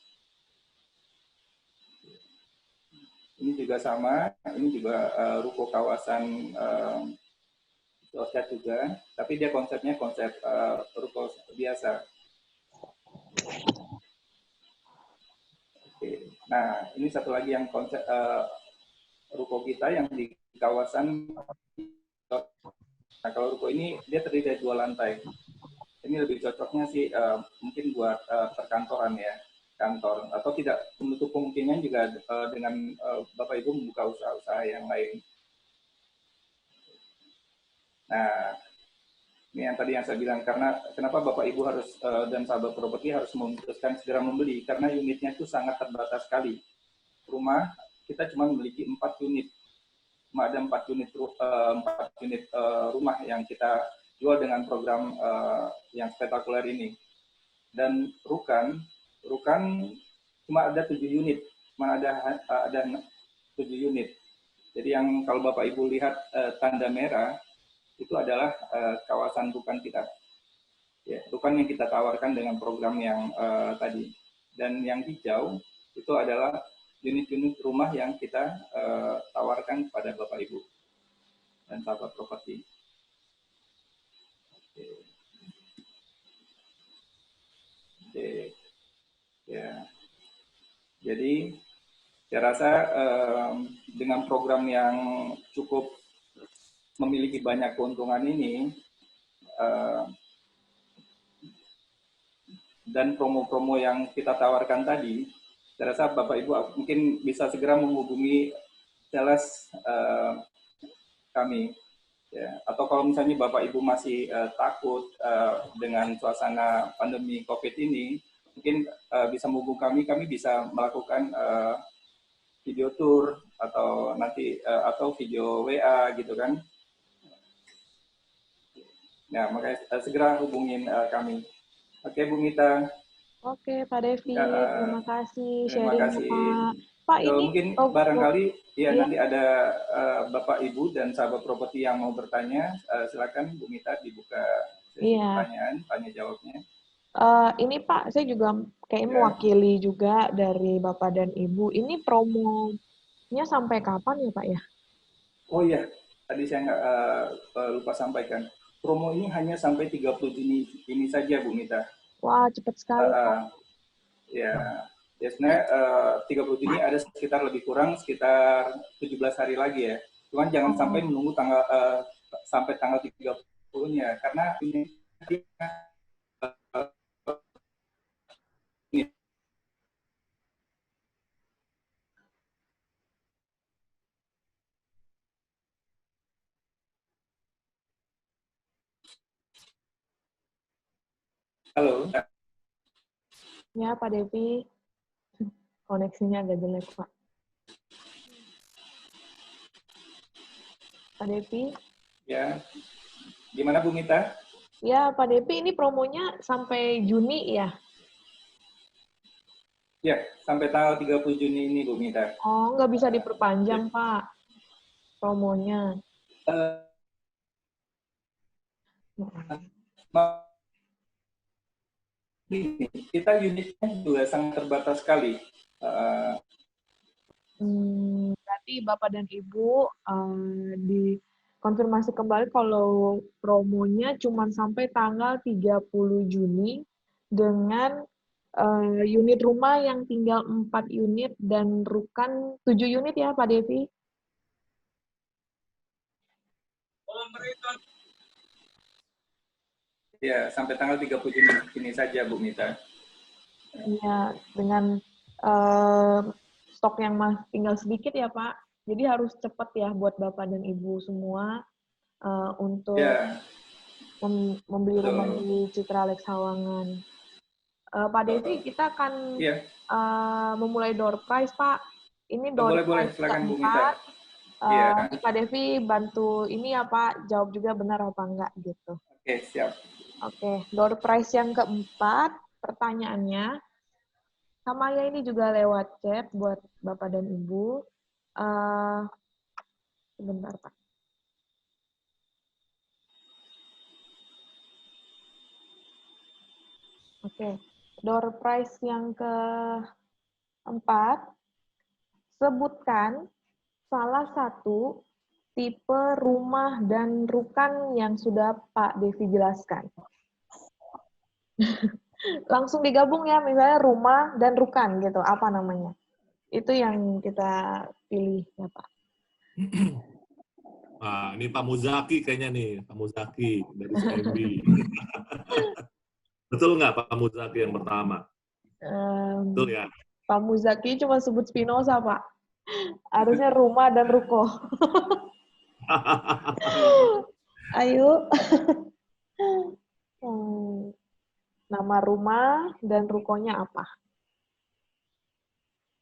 Ini juga sama, ini juga ruko kawasan sosial juga, tapi dia konsepnya konsep ruko biasa. Oke. Nah, ini satu lagi yang konsep ruko kita yang di kawasan. Nah, kalau ruko ini dia terdiri dari 2 lantai. Ini lebih cocoknya sih mungkin buat perkantoran ya, kantor, atau tidak menutup kemungkinan juga dengan Bapak Ibu membuka usaha-usaha yang lain. Nah, ini yang tadi yang saya bilang, karena kenapa Bapak Ibu harus dan sahabat properti harus memutuskan segera membeli, karena unitnya itu sangat terbatas sekali. Rumah kita cuma memiliki 4 unit, cuma ada 4 unit rumah yang kita jual dengan program yang spektakuler ini. Dan rukan cuma ada 7 unit, cuma ada 7 unit. Jadi yang kalau Bapak Ibu lihat tanda merah itu adalah kawasan rukan kita. Ya, rukan yang kita tawarkan dengan program yang tadi. Dan yang hijau itu adalah unit-unit rumah yang kita tawarkan kepada Bapak Ibu dan sahabat properti. Oke. Ya. Jadi saya rasa dengan program yang cukup memiliki banyak keuntungan ini dan promo-promo yang kita tawarkan tadi, saya rasa Bapak Ibu mungkin bisa segera menghubungi sales kami. Ya. Atau kalau misalnya Bapak Ibu masih takut dengan suasana pandemi COVID ini, mungkin bisa menghubungi kami bisa melakukan video tour atau nanti atau video WA gitu kan. Nah, makanya segera hubungin kami. Oke, Bu Mita. Oke, Pak Devi, terima kasih Terima sharingnya, kasih. Pak. Pak, So, ini mungkin barangkali ya iya. nanti ada Bapak Ibu dan sahabat properti yang mau bertanya, silakan Bu Mita dibuka sesi pertanyaan, tanya jawabnya. Ini Pak, saya juga kayak Ya. mewakili juga dari Bapak dan Ibu. Ini promonya sampai kapan ya Pak ya? Oh iya, tadi saya nggak lupa sampaikan. Promo ini hanya sampai 30 Juni ini saja, Bu Mita. Wah, cepat sekali Pak. Ya, sebenarnya 30 Juni ada sekitar lebih kurang sekitar 17 hari lagi ya. Cuman jangan sampai menunggu sampai tanggal 30-nya karena ini halo. Ya, Pak Devi. Koneksinya agak jelek, Pak. Pak Devi? Ya, gimana Bu Mita? Ya, Pak Devi, ini promonya sampai Juni ya? Ya, sampai tanggal 30 Juni ini Bu Mita. Oh, nggak bisa diperpanjang, Pak, promonya. Kita unitnya juga sangat terbatas sekali. Berarti Bapak dan Ibu dikonfirmasi kembali kalau promonya cuma sampai tanggal 30 Juni dengan unit rumah yang tinggal 4 unit dan rukan 7 unit ya Pak Devi? Ya, sampai tanggal 30 Juni ini saja Bu Mita. Iya, dengan stok yang tinggal sedikit ya Pak. Jadi harus cepat ya buat Bapak dan Ibu semua untuk membeli rumah di Citra Lex Sawangan. Pak Devi, kita akan memulai door prize Pak. Ini door prize keempat. Pak Devi bantu ini ya Pak, jawab juga benar apa enggak gitu. Oke, siap. Oke, door prize yang keempat, pertanyaannya. Sama ya ini juga lewat chat buat Bapak dan Ibu. Sebentar, Pak. Oke. Door prize yang keempat, sebutkan salah satu tipe rumah dan rukan yang sudah Pak Devi jelaskan. Langsung digabung ya, misalnya rumah dan rukan gitu, apa namanya? Itu yang kita pilih ya Pak. Nah, ini Pak Muzaki kayaknya nih, Pak Muzaki dari CMB. Betul nggak Pak Muzaki yang pertama? Betul ya? Pak Muzaki cuma sebut Spinoza, Pak. Harusnya rumah dan ruko. Ayo. Nama rumah dan rukonya apa?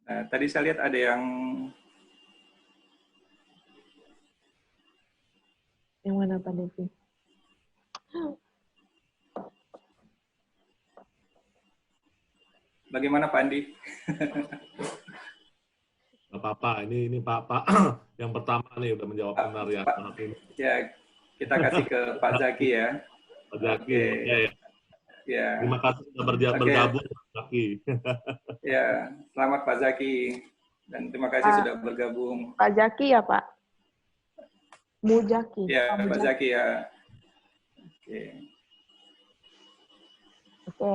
Nah, tadi saya lihat ada yang mana Pak Devi? bagaimana Pak Andi? Nggak apa-apa, ini Pak yang pertama nih udah menjawab benar ya. Ya, kita kasih ke Pak Zaki ya. Pak Zaki, Oke. Ya. Terima kasih sudah bergabung Pak Zaki. Ya, selamat Pak Zaki. Dan terima kasih sudah bergabung. Pak Zaki ya Pak? Mujaki. Ya, Pak Zaki ya. Oke.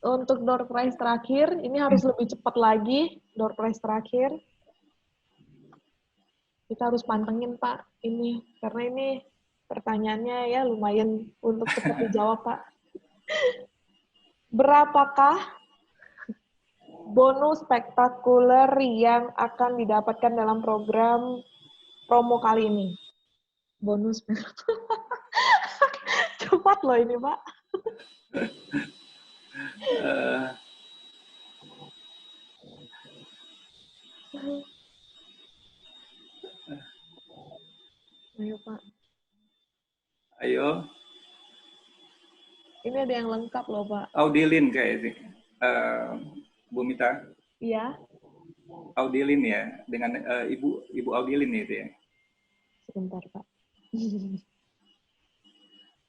Untuk door prize terakhir, ini harus lebih cepat lagi. Door prize terakhir. Kita harus pantengin Pak ini. Karena ini pertanyaannya ya lumayan untuk cepat dijawab Pak. Berapakah bonus spektakuler yang akan didapatkan dalam program promo kali ini? Bonus spektakuler. Cepat loh ini Pak. Ayo Pak. Ayo. Ini ada yang lengkap loh Pak. Audilin kayaknya. Bu Mita. Iya. Audilin ya, dengan Ibu Audilin itu ya. Sebentar Pak.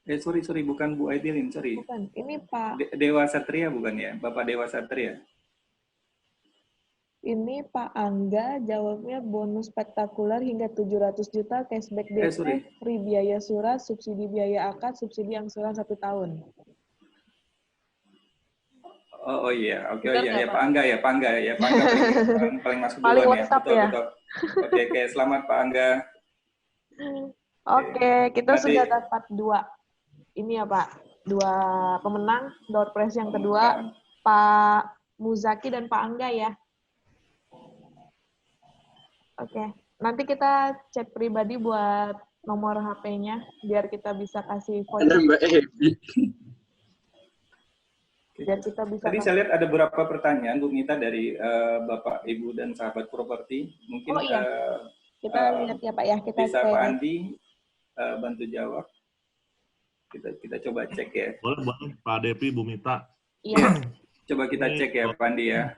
Sorry, bukan Bu Aidilin, sorry. Bukan, ini Pak. Dewa Satria bukan ya? Bapak Dewa Satria. Ini Pak Angga jawabnya bonus spektakuler hingga 700 juta, cashback DP, free biaya surat, subsidi biaya akad, subsidi angsuran 1 tahun. Oh iya, oke ya Pak Angga ya, Pak Angga paling masuk duluan paling ya. Betul. Oke, selamat Pak Angga. Oke, kita sudah dapat 2. Ini ya Pak, 2 pemenang door prize yang kedua, Pak Muzaki dan Pak Angga ya. Oke, nanti kita chat pribadi buat nomor HP-nya biar kita bisa kasih voice. Ada Mbak Evi. Biar kita bisa. Tadi saya lihat ada beberapa pertanyaan Bu Mita dari Bapak, Ibu dan sahabat properti. Mungkin iya. Kita lihat ya Pak ya. Kita bisa Pak Andi bantu jawab. Kita coba cek ya. Boleh Pak Devi, Bu Mita. Iya. Coba kita cek ya Pak Andi ya.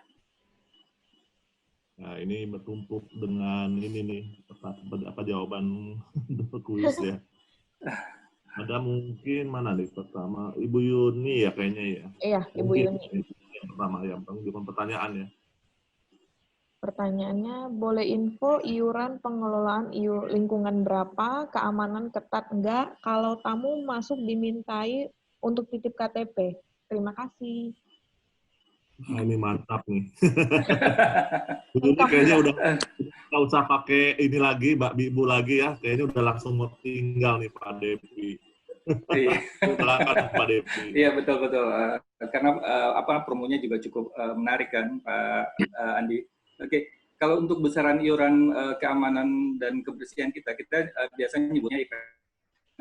Nah, ini bertumpuk dengan ini nih, apa jawaban kuis ya. Ada mungkin mana nih pertama, Ibu Yuni ya kayaknya ya. Iya, Ibu Yuni. Yang pertama ya, pertanyaan ya. Pertanyaannya, boleh info iuran pengelolaan lingkungan berapa, keamanan ketat enggak, kalau tamu masuk dimintai untuk titip KTP. Terima kasih. Nah, ini mantap nih. Jadi kayaknya udah nggak usah pakai ini lagi, Mbak Ibu lagi ya. Kayaknya udah langsung mau tinggal nih Pak Devi. Silakan Pak Devi. Iya betul. Karena promonya juga cukup menarik kan Pak Andi. Oke, kalau untuk besaran iuran keamanan dan kebersihan kita biasanya nyebutnya IP.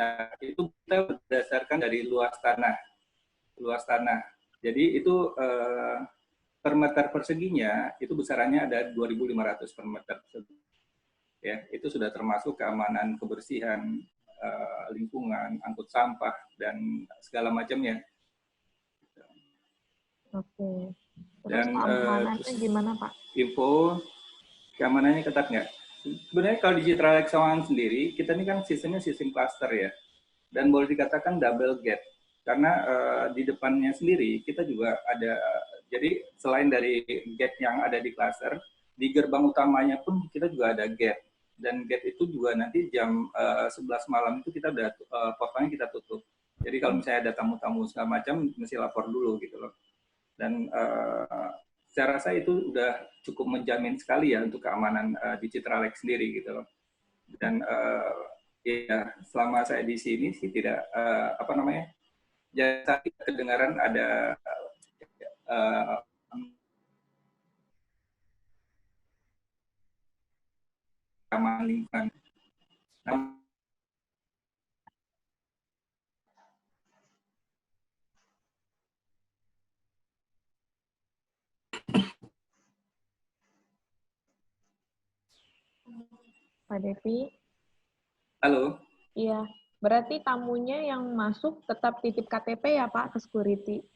Nah itu kita berdasarkan dari luas tanah. Jadi itu per meter perseginya itu besarannya ada 2.500 per meter. Ya, itu sudah termasuk keamanan, kebersihan, lingkungan, angkut sampah dan segala macamnya. Oke. Terus dan keamanannya gimana Pak? Info keamanannya ketat nggak? Sebenarnya kalau di Citra Sawangan sendiri, kita ini kan sistemnya sistem cluster ya, dan boleh dikatakan double gate. Karena di depannya sendiri kita juga ada, jadi selain dari gate yang ada di klaster, di gerbang utamanya pun kita juga ada gate. Dan gate itu juga nanti jam 11 malam itu kita udah portalnya kita tutup. Jadi kalau misalnya ada tamu-tamu segala macam, mesti lapor dulu gitu loh. Dan saya rasa itu udah cukup menjamin sekali ya untuk keamanan di Citralex sendiri gitu loh. Dan ya selama saya di sini sih tidak apa namanya, jadi kedengaran ada keamanan lingkungan. Pak Devi. Halo. Iya, berarti tamunya yang masuk tetap titip KTP ya Pak ke security?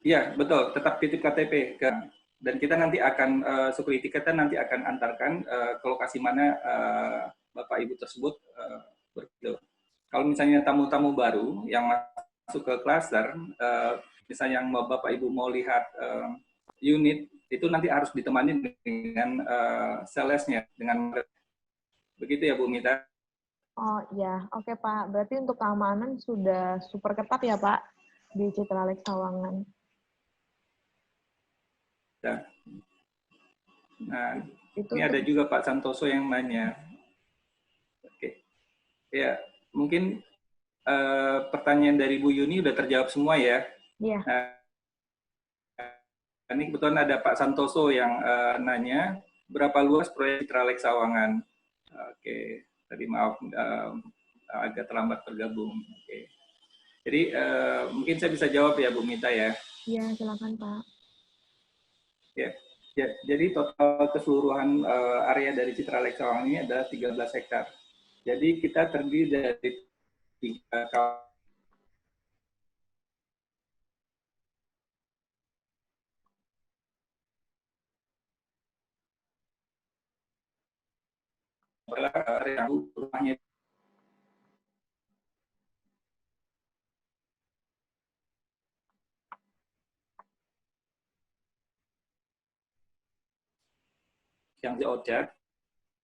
Iya, betul. Tetap titip KTP. Dan kita nanti akan, security kita nanti akan antarkan ke lokasi mana Bapak Ibu tersebut berkumpul. Kalau misalnya tamu-tamu baru yang masuk ke klaster, misalnya yang Bapak Ibu mau lihat unit, itu nanti harus ditemani dengan salesnya, dengan begitu ya Bu Mita? Oh iya, oke Pak. Berarti untuk keamanan sudah super ketat ya Pak di Citralex Sawangan. Ya. Nah, ini ada juga Pak Santoso yang nanya. Oke, ya mungkin pertanyaan dari Bu Yuni udah terjawab semua ya. Iya. Ini kebetulan ada Pak Santoso yang nanya berapa luas proyek Citralex Sawangan. Oke, tadi maaf agak terlambat bergabung. Oke, jadi mungkin saya bisa jawab ya Bu Mita ya. Iya, silakan Pak. Ya, jadi total keseluruhan area dari Citralex Sawangan ini adalah 13 hektar. Jadi kita terdiri dari 3 kawasan. Area rumahnya yang di Orchard.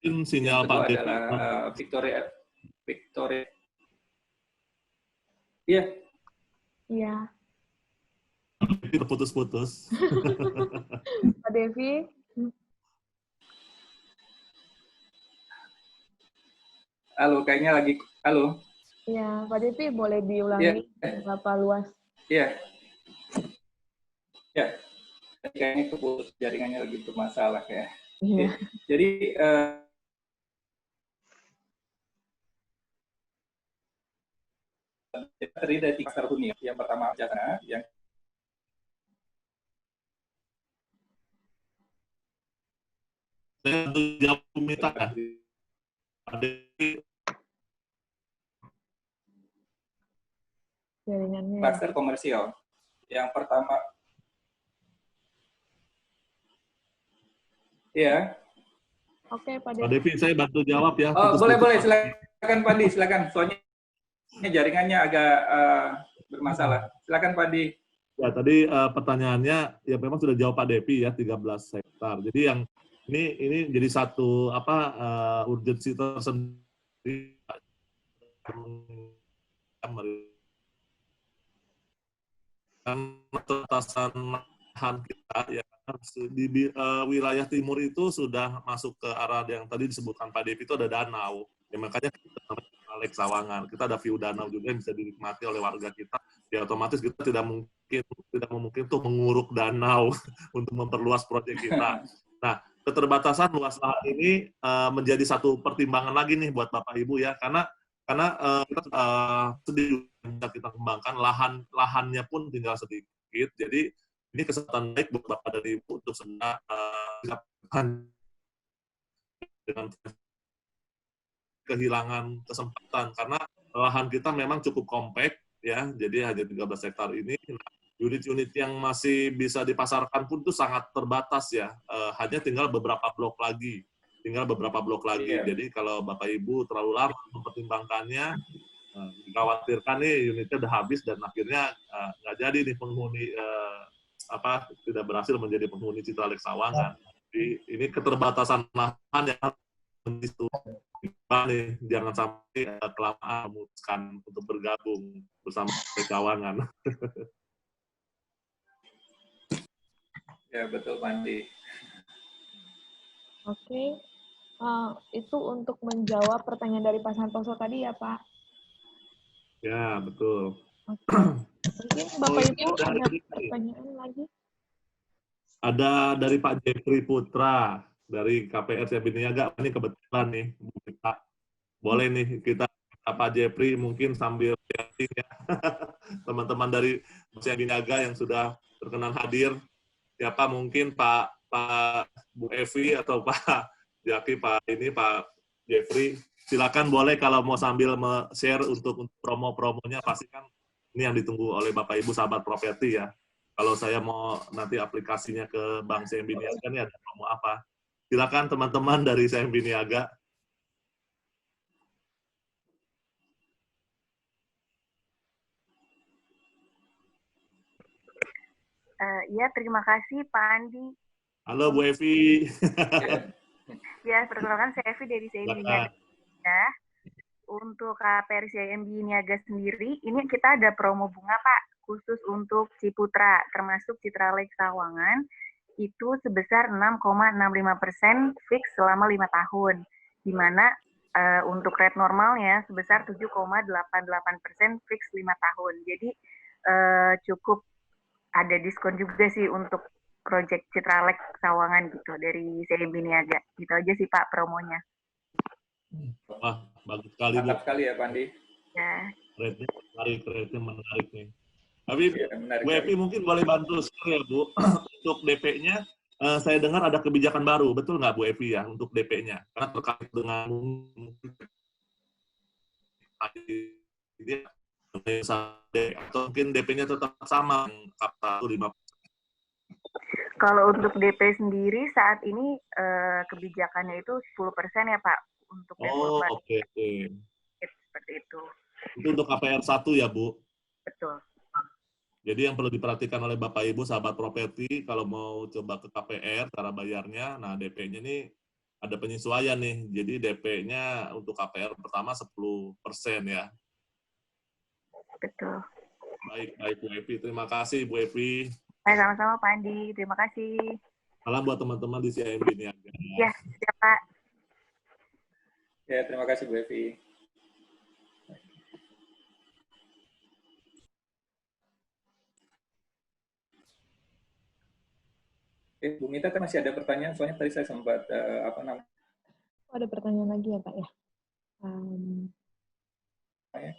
Sinyal Pak Devi adalah Victoria. Iya. Iya. Terputus-putus. Pak Devi. Halo, kayaknya lagi. Halo. Iya, Pak Devi boleh diulangi berapa luas? Iya. Ya. Kayaknya keputus, jaringannya lagi bermasalah ya. Iya. Jadi terdiri dari 3 klaster hunian. Yang pertama Jatana, yang Saya jawab minta ya. Jaringannya. Klaster komersial. Yang pertama, ya. Oke, Pak Pak Devi, saya bantu jawab ya. Oh, boleh, silakan Pak Di, silakan. Soalnya jaringannya agak bermasalah. Silakan Pak Di. Ya, tadi pertanyaannya ya memang sudah jawab Pak Devi ya, 13 hektar. Jadi yang ini jadi satu urgensi tersendiri batasan lahan kita ya di wilayah timur itu sudah masuk ke arah yang tadi disebutkan Pak Devi, itu ada danau. Ya, makanya kita namanya Citralex Sawangan. Kita ada view danau juga yang bisa dinikmati oleh warga kita. Ya otomatis kita tidak mungkin tuh menguruk danau untuk memperluas proyek kita. Nah, keterbatasan luas lahan ini menjadi satu pertimbangan lagi nih buat Bapak Ibu ya, karena kita sedikit bisa kita kembangkan, lahannya pun tinggal sedikit. Jadi ini kesempatan baik buat Bapak dan Ibu untuk segera dengan kehilangan kesempatan, karena lahan kita memang cukup kompak ya, jadi hanya 13 hektar ini. Unit-unit yang masih bisa dipasarkan pun itu sangat terbatas ya, hanya tinggal beberapa blok lagi tinggal beberapa blok lagi. Iya. Jadi kalau Bapak Ibu terlalu lama mempertimbangkannya, dikhawatirkan nih unitnya udah habis dan akhirnya nggak jadi nih penghuni tidak berhasil menjadi penghuni Citralex Sawangan. Jadi ini keterbatasan lahan yang itu nih, jangan sampai kelamaan memutuskan untuk bergabung bersama Sawangan. Ya, betul, Pak Andi. Oke. Itu untuk menjawab pertanyaan dari Pak Santoso tadi ya, Pak. Ya, betul. Oke. Mungkin Bapak Ibu ada pertanyaan lagi? Ada dari Pak Jeffrey Putra dari KPR Siabi Niaga. Ini kebetulan nih, Bu Mita. Boleh nih kita Pak Jeffrey mungkin sambil chatting ya. Teman-teman dari Siabi Niaga yang sudah berkenan hadir. Siapa mungkin Pak Bu Evi atau Pak Jaki, Pak Jeffrey. Silakan boleh kalau mau sambil share untuk promo-promonya, pasti kan ini yang ditunggu oleh Bapak Ibu sahabat properti ya. Kalau saya mau nanti aplikasinya ke Bank CMB Niaga, ini ada promo apa? Silakan teman-teman dari CMB Niaga. Ya, terima kasih Pak Andi. Halo Bu Evi. Ya, perkenalkan saya Evi dari CMB Niaga. Ya. Untuk KPR CMB Niaga sendiri, ini kita ada promo bunga Pak, khusus untuk Ciputra, termasuk Citralex Sawangan, itu sebesar 6,65% fix selama 5 tahun. Di mana untuk rate normalnya sebesar 7,88% fix 5 tahun. Jadi cukup ada diskon juga sih untuk project Citralex Sawangan gitu dari CMB Niaga. Gitu aja sih Pak promonya. Wah, bagus sekali Bu. Mantap sekali ya, Pak Andi. Ya. Rate-nya menarik nih. Tapi Ya, Bu Evi mungkin boleh bantu share ya Bu, untuk DP-nya. Saya dengar ada kebijakan baru, betul nggak Bu Evi ya, untuk DP-nya? Karena terkait dengan atau mungkin DP-nya tetap sama, kapal 5%. Kalau untuk DP sendiri saat ini kebijakannya itu 10% ya Pak untuk developer. Oke. Seperti itu. Itu untuk KPR 1 ya Bu? Betul. Jadi yang perlu diperhatikan oleh Bapak Ibu sahabat properti kalau mau coba ke KPR cara bayarnya, nah DP-nya nih ada penyesuaian nih. Jadi DP-nya untuk KPR pertama 10% ya. Betul. Baik Bu Evi. Terima kasih Bu Evi. Sama-sama Pak Andi. Terima kasih. Salam buat teman-teman di CIMB Niaga. Ya, siap Pak. Ya, terima kasih Bu Evi. Bu Mita, masih ada pertanyaan? Soalnya tadi saya sempat Ada pertanyaan lagi ya Pak ya?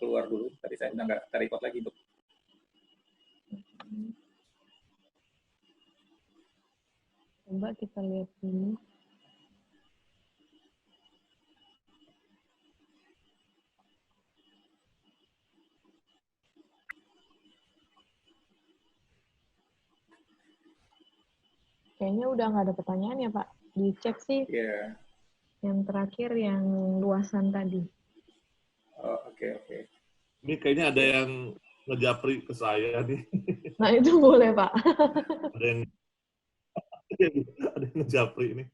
Keluar dulu. Tadi saya udah nggak terikot lagi, Bu. Coba kita lihat dulu. Kayaknya udah nggak ada pertanyaan ya Pak. Dicek sih. Iya. Yang terakhir yang luasan tadi. Oke. Ini kayaknya ada yang ngejapri ke saya nih. Nah itu boleh Pak. Ada yang ngejapri ini.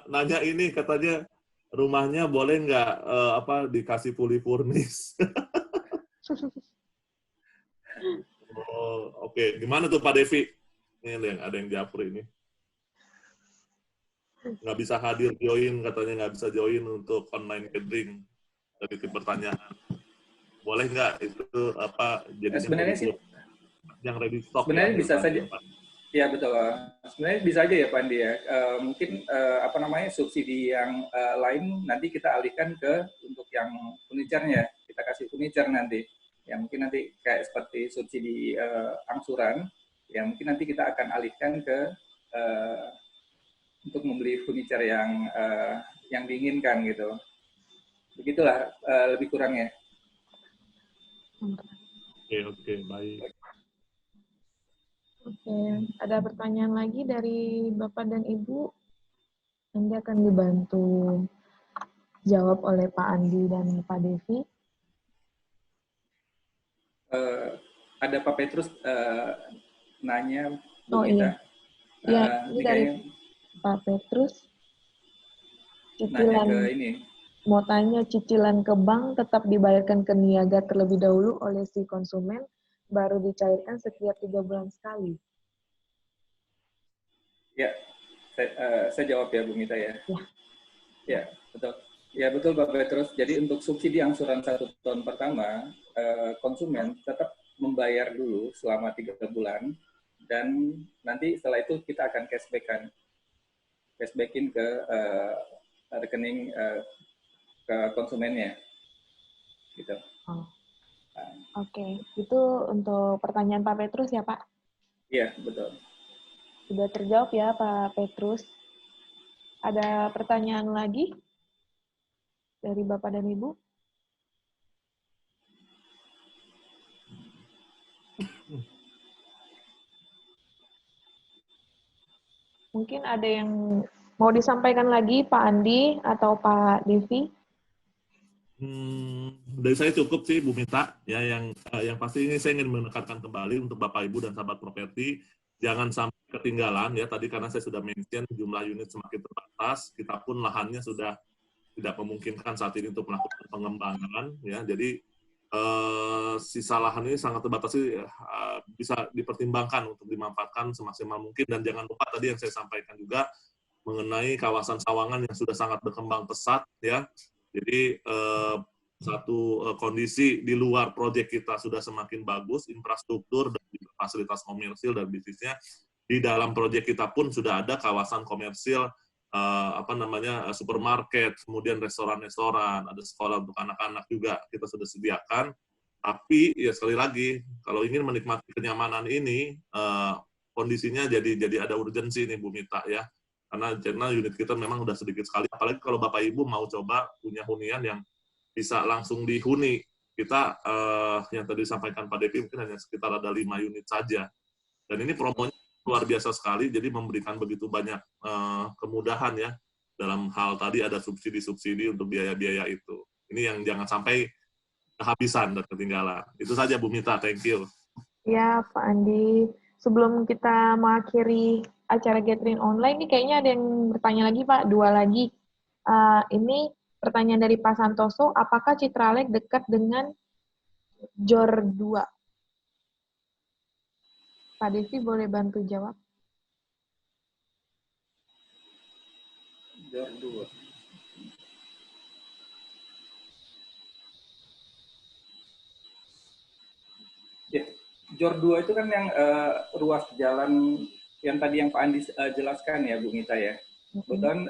Nanya ini katanya rumahnya boleh nggak dikasih fully furnished? Oke. Gimana tuh Pak Devi? Ini ada yang japri ini. Nggak bisa hadir join, katanya nggak bisa join untuk online gathering. Dari pertanyaan. Boleh nggak itu jadi sebenarnya sih yang ready stock? Sebenarnya ya, bisa saja. Ya betul. Sebenarnya bisa aja ya Pak Andi ya. Mungkin subsidi yang lain nanti kita alihkan ke untuk yang furniture-nya. Kita kasih furniture nanti. Ya mungkin nanti kayak seperti subsidi angsuran. Ya mungkin nanti kita akan alihkan ke untuk membeli furniture yang diinginkan gitu. Begitulah lebih kurangnya. Oke, baik. Oke, ada pertanyaan lagi dari Bapak dan Ibu? Nanti akan dibantu jawab oleh Pak Andi dan Pak Devi. Ada Pak Petrus nanya, Bu Oh Mita. iya, ini dari Pak Petrus. Nanya Cicilan, ke ini. mau tanya, cicilan ke bank tetap dibayarkan ke niaga terlebih dahulu oleh si konsumen, baru dicairkan setiap 3 bulan sekali. Ya, saya jawab ya Bu Mita ya. Ya. Ya, betul. Ya betul Pak Petrus. Jadi untuk subsidi angsuran 1 tahun pertama, konsumen tetap membayar dulu selama 3 bulan, dan nanti setelah itu kita akan cashbackin ke rekening ke konsumennya, gitu. Oh. Oke, itu untuk pertanyaan Pak Petrus ya Pak? Iya, betul. Sudah terjawab ya Pak Petrus. Ada pertanyaan lagi dari Bapak dan Ibu? Mungkin ada yang mau disampaikan lagi Pak Andi atau Pak Devi? Dari saya cukup sih Bu Mita. Ya, yang pasti ini saya ingin menekankan kembali untuk Bapak Ibu dan sahabat properti, jangan sampai ketinggalan ya. Tadi karena saya sudah mention jumlah unit semakin terbatas, kita pun lahannya sudah tidak memungkinkan saat ini untuk melakukan pengembangan ya. Jadi sisa lahan ini sangat terbatas, bisa dipertimbangkan untuk dimanfaatkan semaksimal mungkin, dan jangan lupa tadi yang saya sampaikan juga mengenai kawasan Sawangan yang sudah sangat berkembang pesat ya. Jadi satu kondisi di luar proyek kita sudah semakin bagus, infrastruktur dan fasilitas komersil dan bisnisnya. Di dalam proyek kita pun sudah ada kawasan komersil, supermarket, kemudian restoran-restoran, ada sekolah untuk anak-anak juga kita sudah sediakan. Tapi ya sekali lagi, kalau ingin menikmati kenyamanan ini, kondisinya jadi ada urgensi nih Bu Mita ya. Karena unit kita memang udah sedikit sekali, apalagi kalau Bapak Ibu mau coba punya hunian yang bisa langsung dihuni. Kita yang tadi disampaikan Pak Devi mungkin hanya sekitar ada 5 unit saja. Dan ini promonya luar biasa sekali, jadi memberikan begitu banyak kemudahan ya dalam hal tadi ada subsidi-subsidi untuk biaya-biaya itu. Ini yang jangan sampai kehabisan dan ketinggalan. Itu saja Bu Mita, thank you. Ya Pak Andi, sebelum kita mengakhiri acara gathering online, ini kayaknya ada yang bertanya lagi Pak, 2 lagi. Ini pertanyaan dari Pak Santoso, apakah Citralek dekat dengan JOR 2? Pak Devi boleh bantu jawab? JOR 2. Ya, JOR 2 itu kan yang ruas jalan yang tadi yang Pak Andi jelaskan ya Bu Mita ya. Kebetulan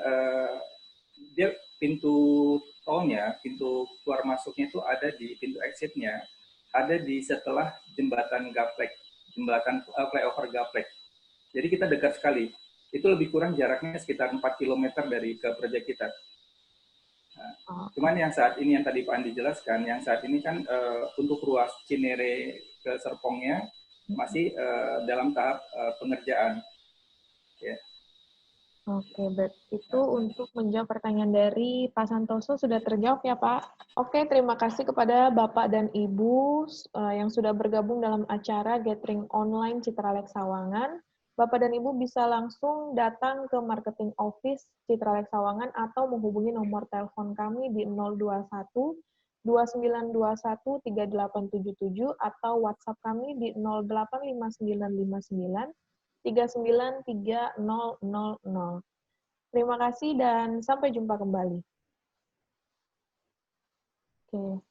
dia pintu tolnya, pintu keluar masuknya itu ada di pintu exitnya, ada di setelah jembatan Gaplek, jembatan flyover Gaplek. Jadi kita dekat sekali. Itu lebih kurang jaraknya sekitar 4 km dari ke proyek kita. Nah, cuman yang saat ini yang tadi Pak Andi jelaskan, yang saat ini kan untuk ruas Cinere ke Serpongnya masih dalam tahap pengerjaan. Ya. Oke, itu untuk menjawab pertanyaan dari Pak Santoso sudah terjawab ya Pak. Oke, terima kasih kepada Bapak dan Ibu yang sudah bergabung dalam acara Gathering Online Citralek Sawangan. Bapak dan Ibu bisa langsung datang ke Marketing Office Citralek Sawangan atau menghubungi nomor telepon kami di 021 2921 3877 atau WhatsApp kami di 085959 3930000. Terima kasih dan sampai jumpa kembali. Oke.